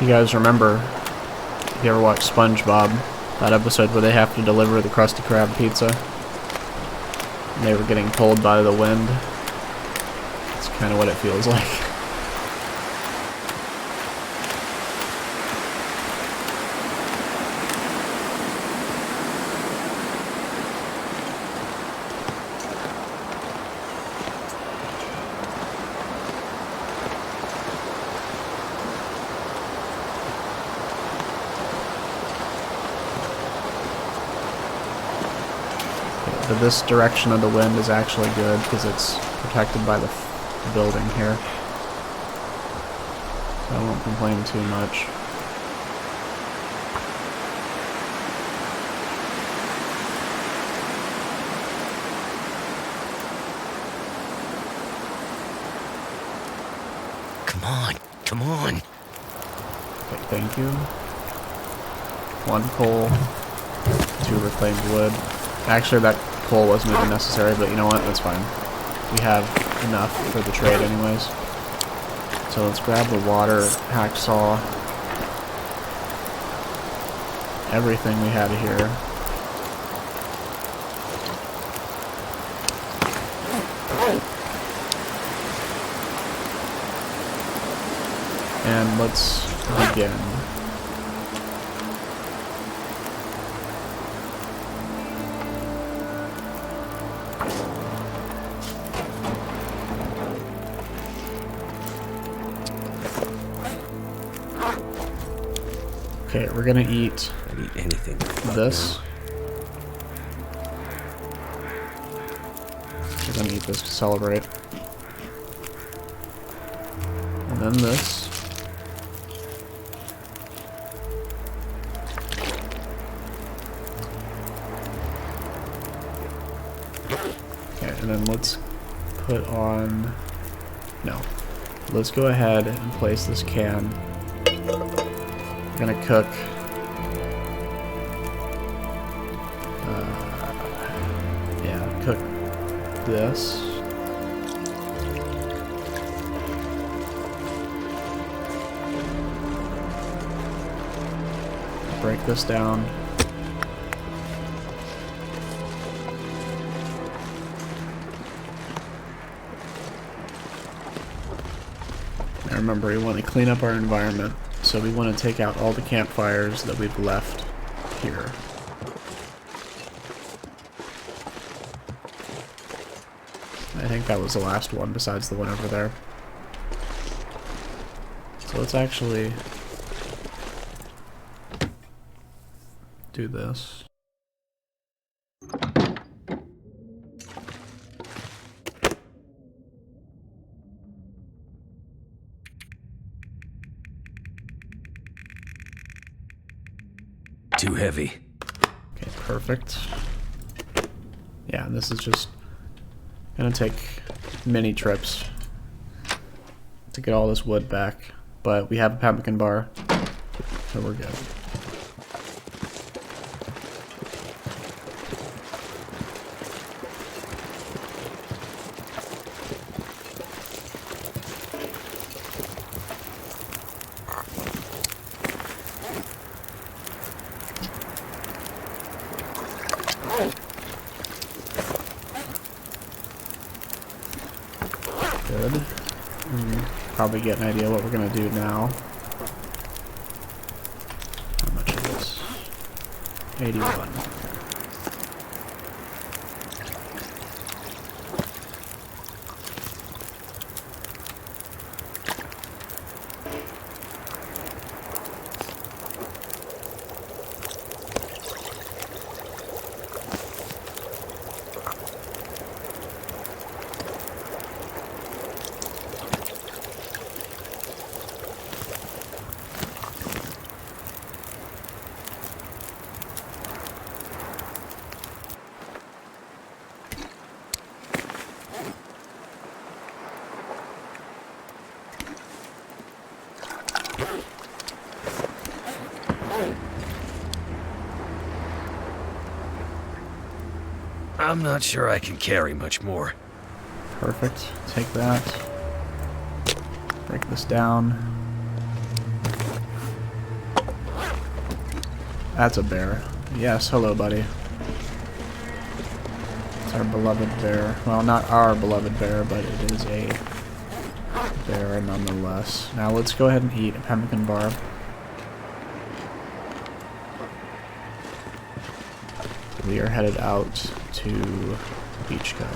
You guys remember, if you ever watched SpongeBob, that episode where they have to deliver the Krusty Krab pizza? And they were getting pulled by the wind? That's kind of what it feels like. But this direction of the wind is actually good because it's protected by the building here. So I won't complain too much. Come on, come on. Okay, thank you. 1 coal, 2 reclaimed wood. Actually, that coal wasn't even necessary, but you know what? That's fine. We have enough for the trade anyways. So let's grab the water, hacksaw, everything we have here. And let's begin. Okay, we're gonna eat I'd eat anything. this. We're gonna eat this to celebrate. And then this. Okay, and then let's put on... No. Let's go ahead and place this can. We're gonna cook cook this. Break this down. Now remember, we want to clean up our environment. So we want to take out all the campfires that we've left here. I think that was the last one besides the one over there. So let's actually do this. Too heavy. Okay, perfect. Yeah, and this is just gonna take many trips to get all this wood back, but we have a pemmican bar, so we're good. Good. Probably get an idea what we're gonna do now. How much is this? 81. I'm not sure I can carry much more. Perfect. Take that. Break this down. That's a bear. Yes, hello, buddy. It's our beloved bear. Well, not our beloved bear, but it is a bear nonetheless. Now let's go ahead and eat a pemmican bar. We are headed out to Beachcombing.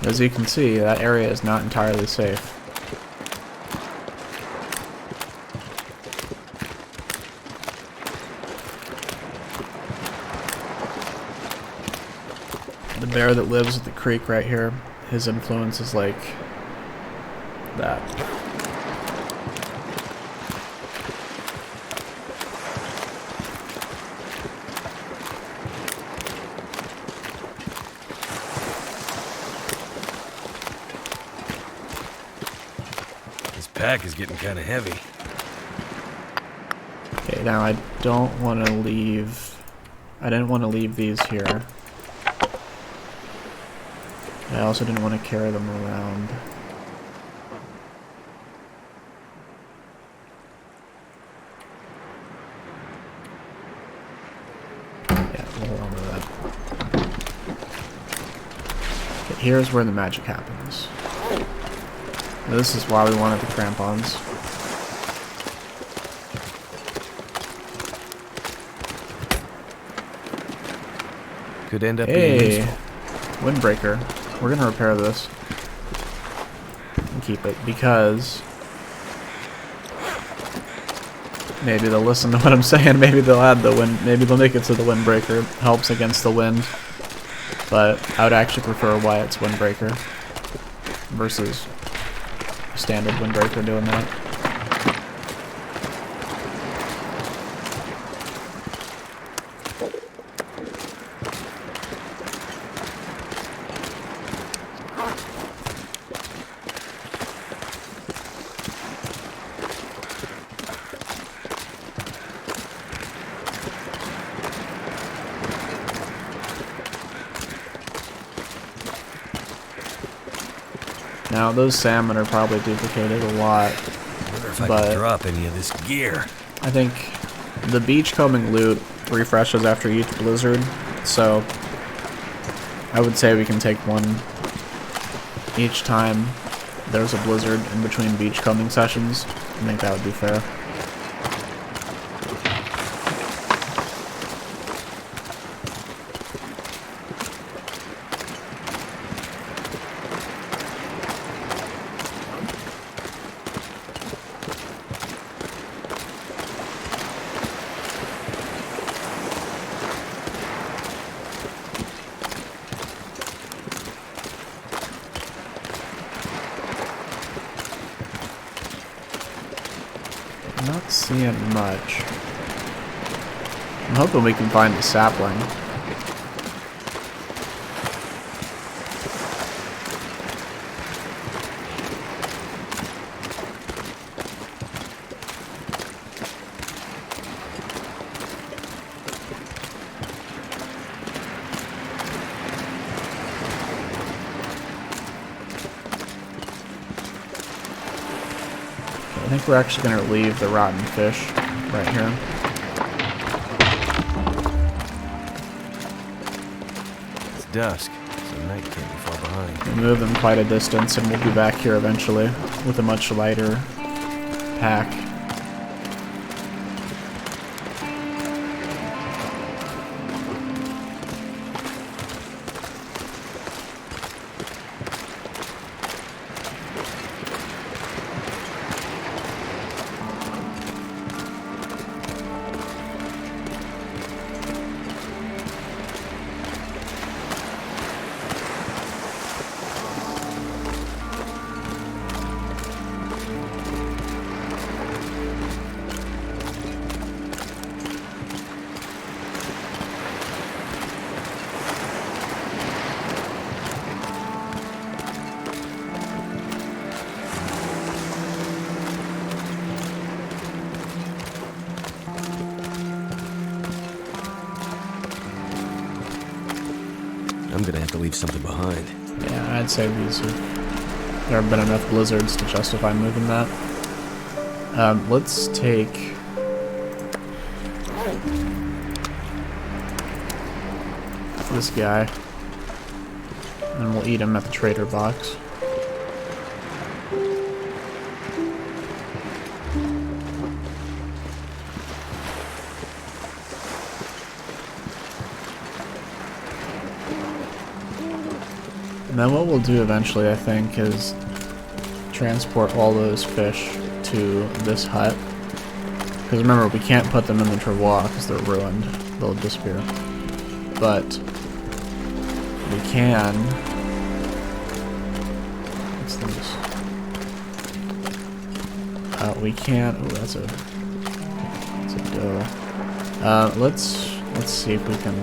As you can see, that area is not entirely safe. The bear that lives at the creek right here, his influence is like that. Pack is getting kind of heavy. Okay, now I don't want to leave. I didn't want to leave these here. I also didn't want to carry them around. Yeah, we'll hold on to that. Okay, here's where the magic happens. This is why we wanted the crampons. Could end up being Hey, useful. windbreaker. We're gonna repair this and keep it because maybe they'll listen to what I'm saying. Maybe they'll add the wind. Maybe they'll make it so the windbreaker helps against the wind. But I would actually prefer Wyatt's windbreaker versus standard windbreaker doing that. Now those salmon are probably duplicated a lot. I wonder if I but can drop any of this gear. I think the beachcombing loot refreshes after each blizzard, so I would say we can take one each time there's a blizzard in between beachcombing sessions. I think that would be fair. I'm not seeing much. I'm hoping we can find a sapling. I think we're actually going to leave the rotten fish right here. It's dusk, so night can't be far behind. We'll move them quite a distance and we'll be back here eventually with a much lighter pack. I'm gonna have to leave something behind. Yeah, I'd say there have been enough blizzards to justify moving that. Let's take... this guy. And we'll eat him at the trader box. And then what we'll do eventually, I think, is transport all those fish to this hut. Because remember, we can't put them in the travois because they're ruined. They'll disappear. But we can... what's this? We can... oh, that's a doe. Let's see if we can...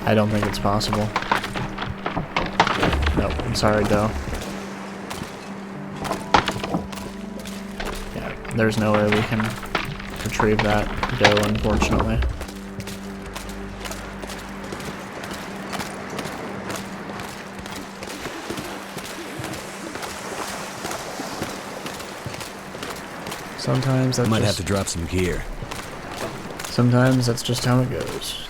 I don't think it's possible. Nope, I'm sorry, doe. Yeah, there's no way we can retrieve that doe, unfortunately. Sometimes that's Might have to drop some gear. Sometimes that's just how it goes.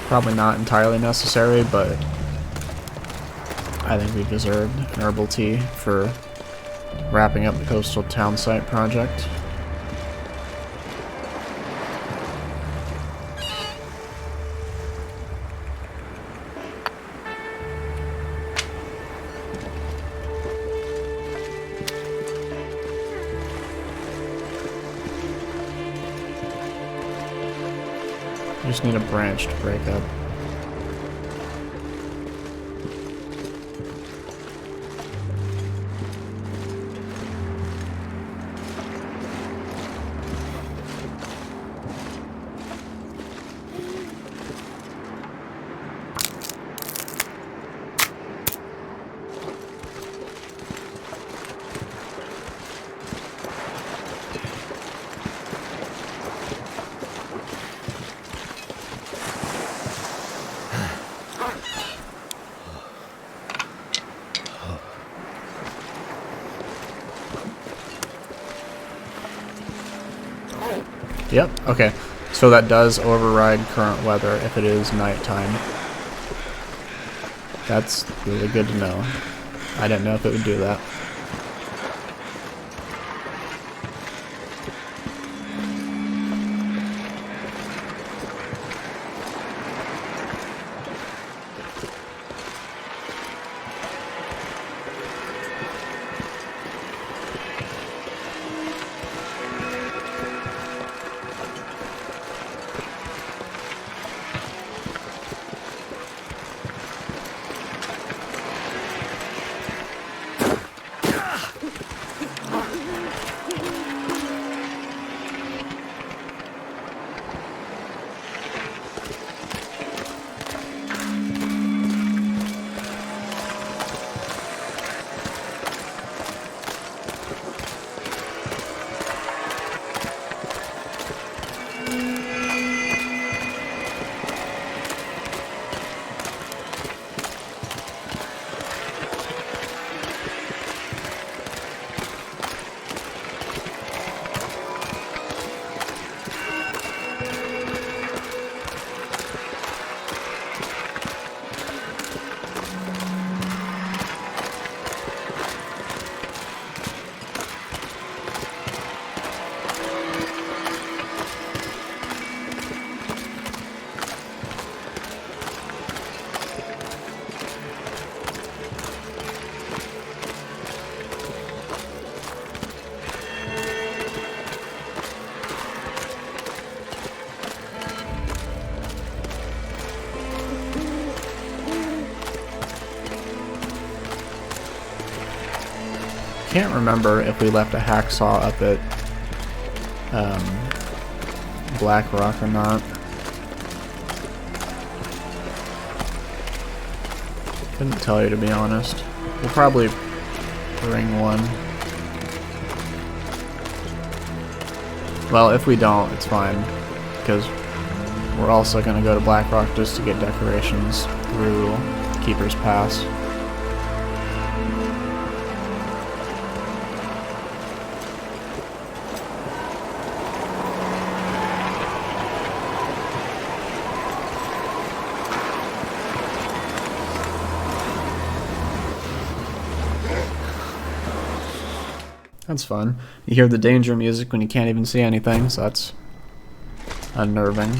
Probably not entirely necessary, but I think we deserved an herbal tea for wrapping up the Coastal Townsite Project. Just need a branch to break up. Yep, okay. So that does override current weather if it is nighttime. That's really good to know. I didn't know if it would do that. Can't remember if we left a hacksaw up at Black Rock or not. Couldn't tell you, to be honest. We'll probably bring one. Well, if we don't, it's fine, because we're also going to go to Black Rock just to get decorations through Keeper's Pass. That's fun. You hear the danger music when you can't even see anything, so that's unnerving.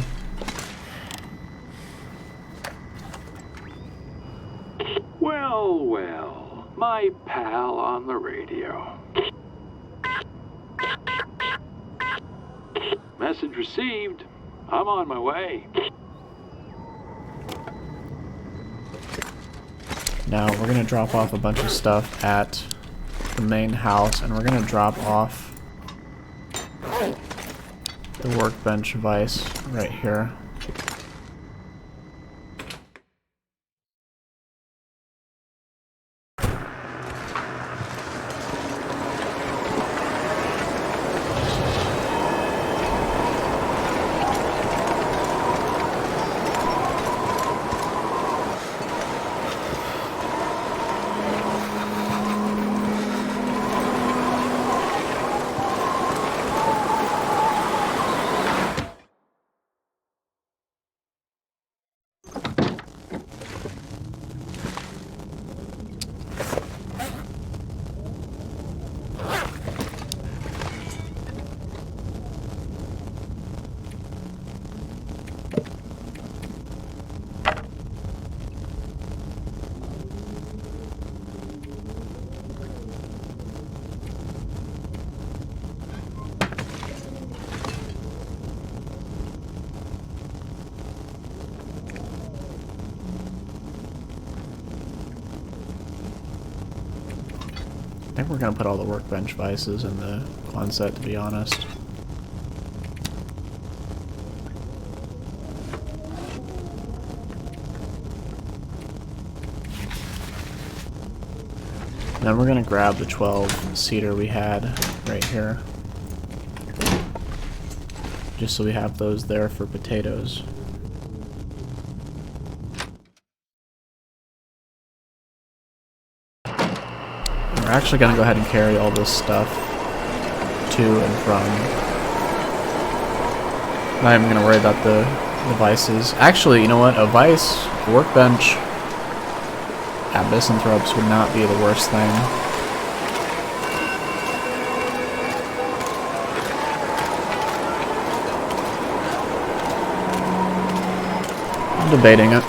Well, well, my pal on the radio. Message received. I'm on my way. Now we're gonna drop off a bunch of stuff at the main house, and we're gonna drop off the workbench vise right here. think we're gonna put all the workbench vices in the Quonset, to be honest. Then we're gonna grab the 12 cedar we had right here, just so we have those there for potatoes. We're actually gonna go ahead and carry all this stuff to and from. Not even gonna worry about the vices. Actually, you know what? A vice workbench at Misanthropes would not be the worst thing. I'm debating it.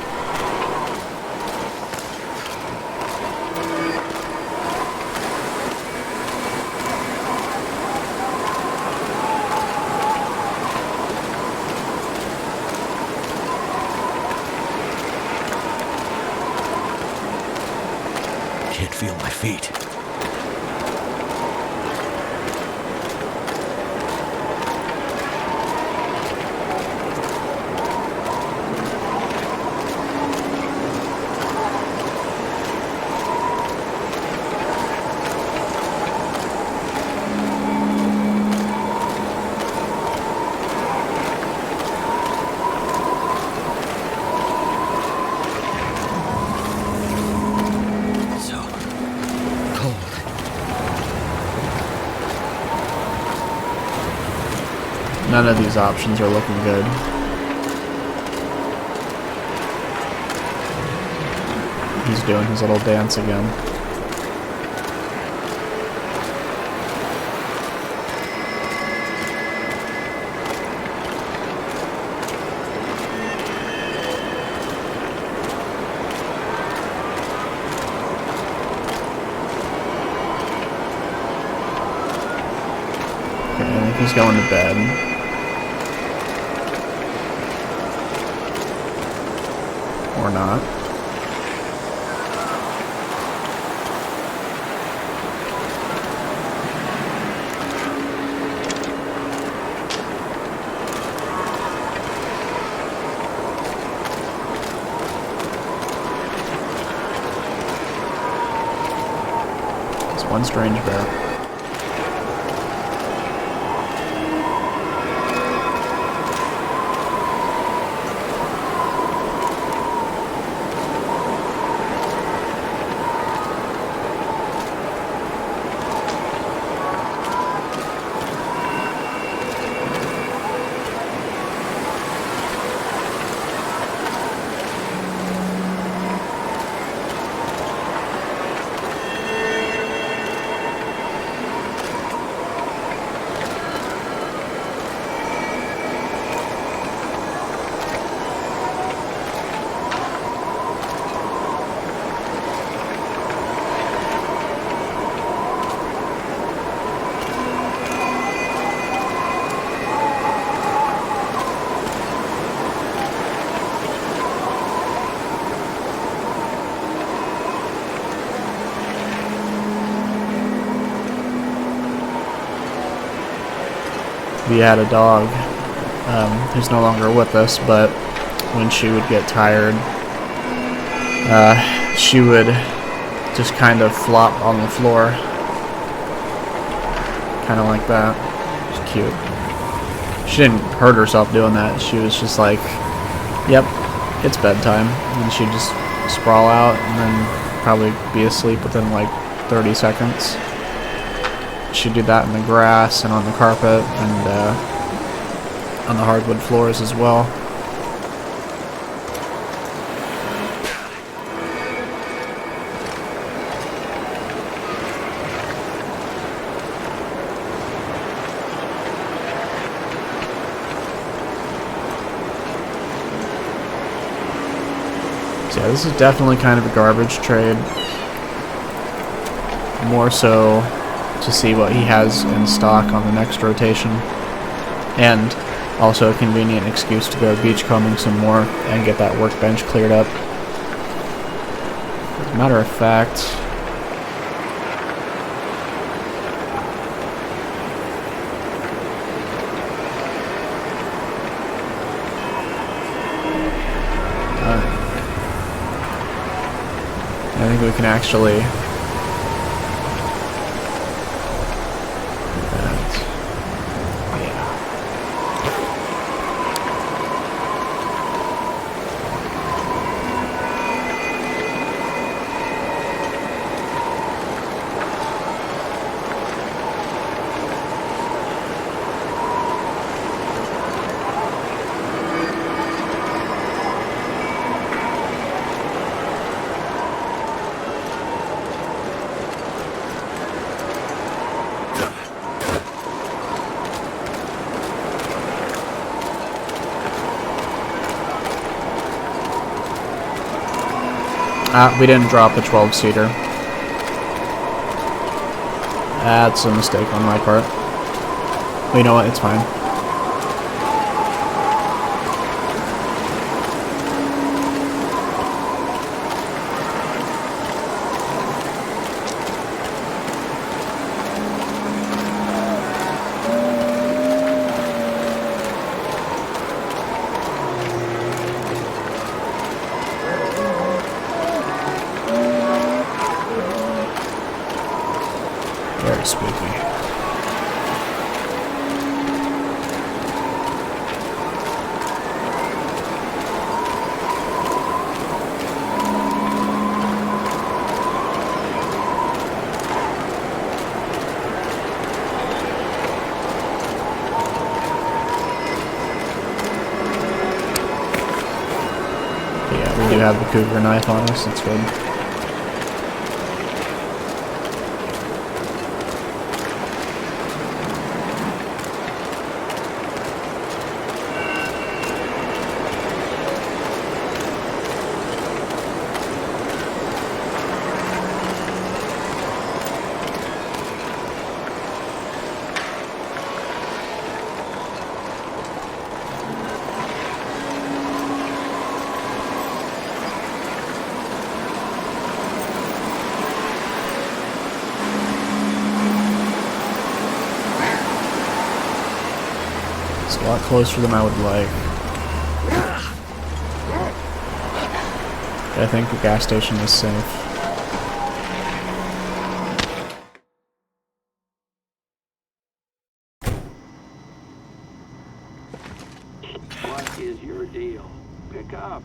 Can't feel my feet. None of these options are looking good. He's doing his little dance again. Okay, I think he's going to bed. Or not. It's one strange bear. We had a dog who's no longer with us, but when she would get tired, she would just kind of flop on the floor, kind of like that. It's cute. She didn't hurt herself doing that. She was just like, yep, it's bedtime, and she'd just sprawl out and then probably be asleep within like 30 seconds. She'd do that in the grass and on the carpet and on the hardwood floors as well. So yeah, this is definitely kind of a garbage trade. More so to see what he has in stock on the next rotation, and also a convenient excuse to go beachcombing some more and get that workbench cleared up. As a matter of fact, I think we can actually do that. Yeah. We didn't drop the 12-seater. That's a mistake on my part. But you know what? It's fine. Very spooky. Yeah, we do have the cougar knife on us, that's good. It's a lot closer than I would like. I think the gas station is safe. What is your deal? Pick up.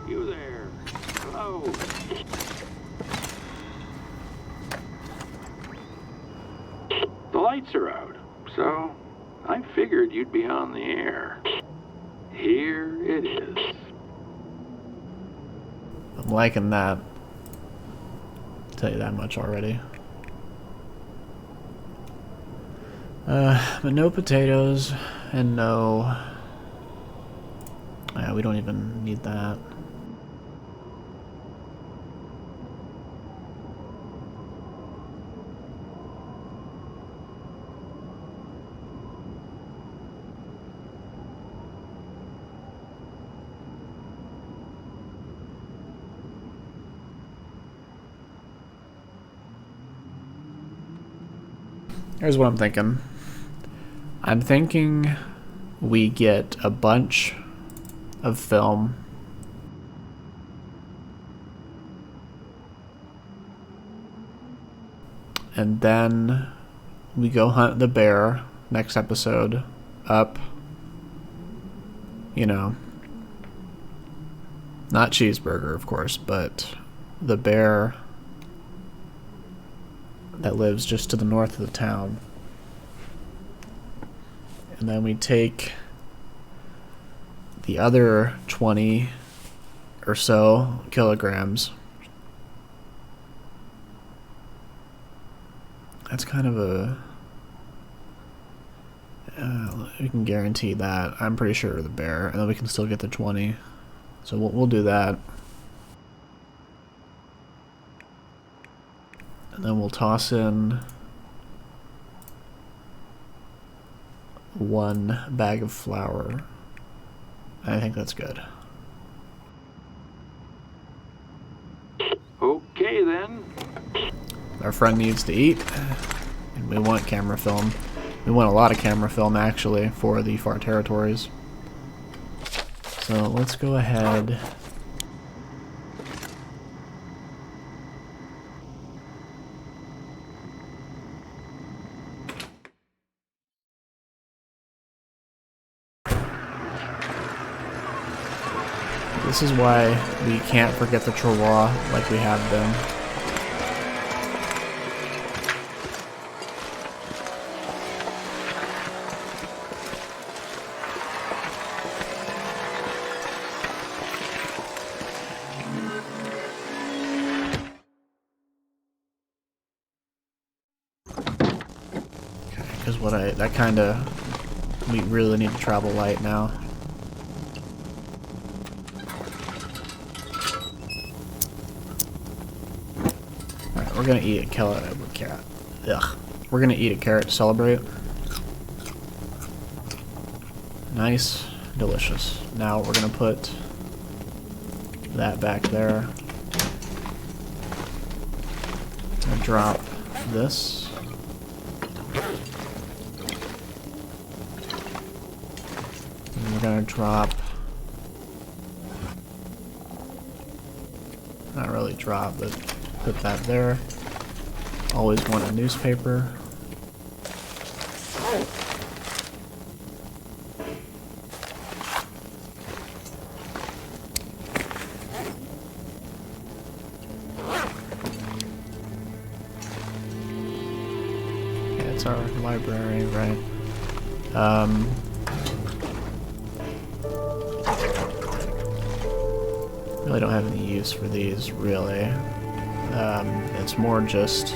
You there. Hello. The lights are out, so I figured you'd be on the air. Here it is. I'm liking that. I'll tell you that much already. But no potatoes and no... Yeah, we don't even need that. Here's what I'm thinking. I'm thinking we get a bunch of film and then we go hunt the bear next episode up, you know, not Cheeseburger of course, but the bear that lives just to the north of the town. And then we take the other 20 or so kilograms. That's kind of a... we can guarantee that. I'm pretty sure the bear. And then we can still get the 20. So we'll do that. And then we'll toss in 1 bag of flour. I think that's good. Okay then. our friend needs to eat. And we want camera film. We want a lot of camera film, actually, for the far territories. So let's go ahead. This is why we can't forget the Travois like we have been. Because that kind of, we really need to travel light now. Alright, we're gonna eat a carrot. We're gonna eat a carrot to celebrate. Nice, delicious. Now we're gonna put that back there. And drop this. And we're gonna drop, not really drop, but put that there. Always want a newspaper. Yeah, it's our library, right? Really don't have any use for these, really. It's more just...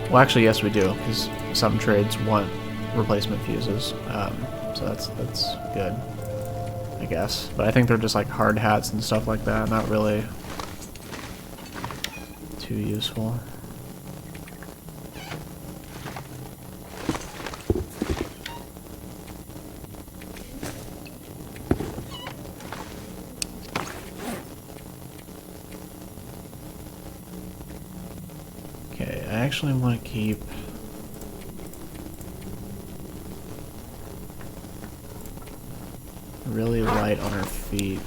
Well, actually, yes, we do, because some trades want replacement fuses. So that's good, I guess. But I think they're just like hard hats and stuff like that, not really too useful. I actually want to keep really light on our feet.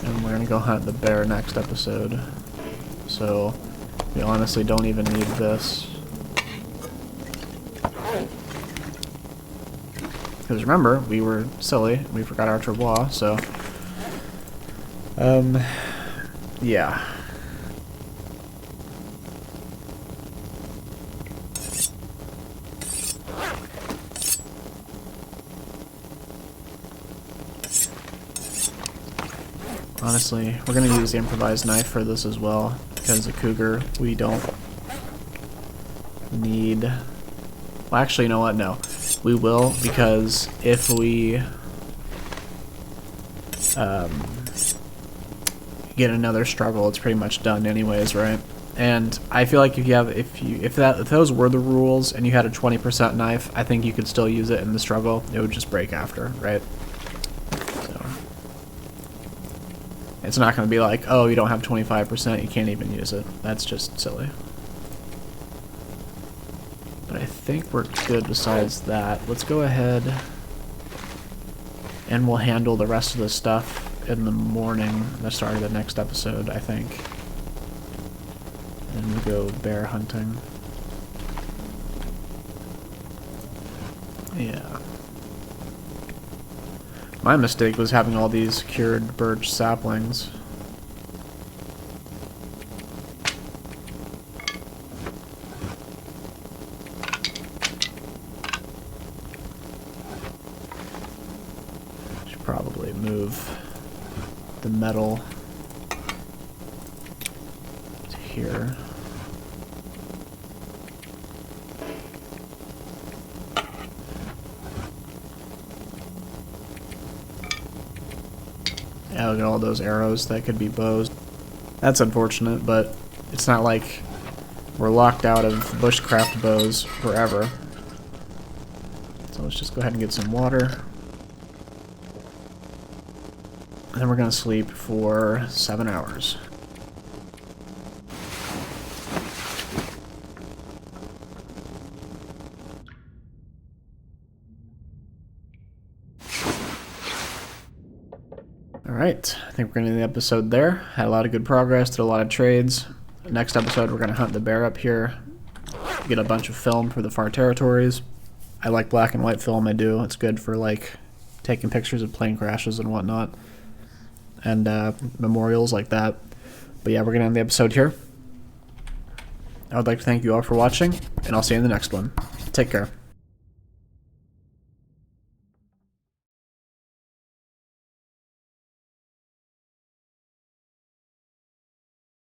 And we're gonna go hunt the bear next episode. So we honestly don't even need this. Because remember, we were silly, we forgot our Travois, so... yeah. Honestly, we're gonna use the improvised knife for this as well, because the cougar, we don't need... Well, actually, you know what? No. We will, because if we get another struggle, it's pretty much done anyways, right? And I feel like if those were the rules and you had a 20% knife, I think you could still use it in the struggle. It would just break after, right? So it's not going to be like, oh, you don't have 25%, you can't even use it. That's just silly. But I think we're good besides that. Let's go ahead and we'll handle the rest of the stuff in the morning, the start of the next episode, I think. And we'll go bear hunting. Yeah. My mistake was having all these cured birch saplings. Probably move the metal to here. Yeah, look at all those arrows that could be bows. That's unfortunate, but it's not like we're locked out of bushcraft bows forever. So let's just go ahead and get some water. And then we're going to sleep for 7 hours. Alright, I think we're going to end the episode there. Had a lot of good progress, did a lot of trades. Next episode, we're going to hunt the bear up here. Get a bunch of film for the far territories. I like black and white film, I do. It's good for, like, taking pictures of plane crashes and whatnot. And memorials like that. But yeah, we're going to end the episode here. I would like to thank you all for watching, and I'll see you in the next one. Take care.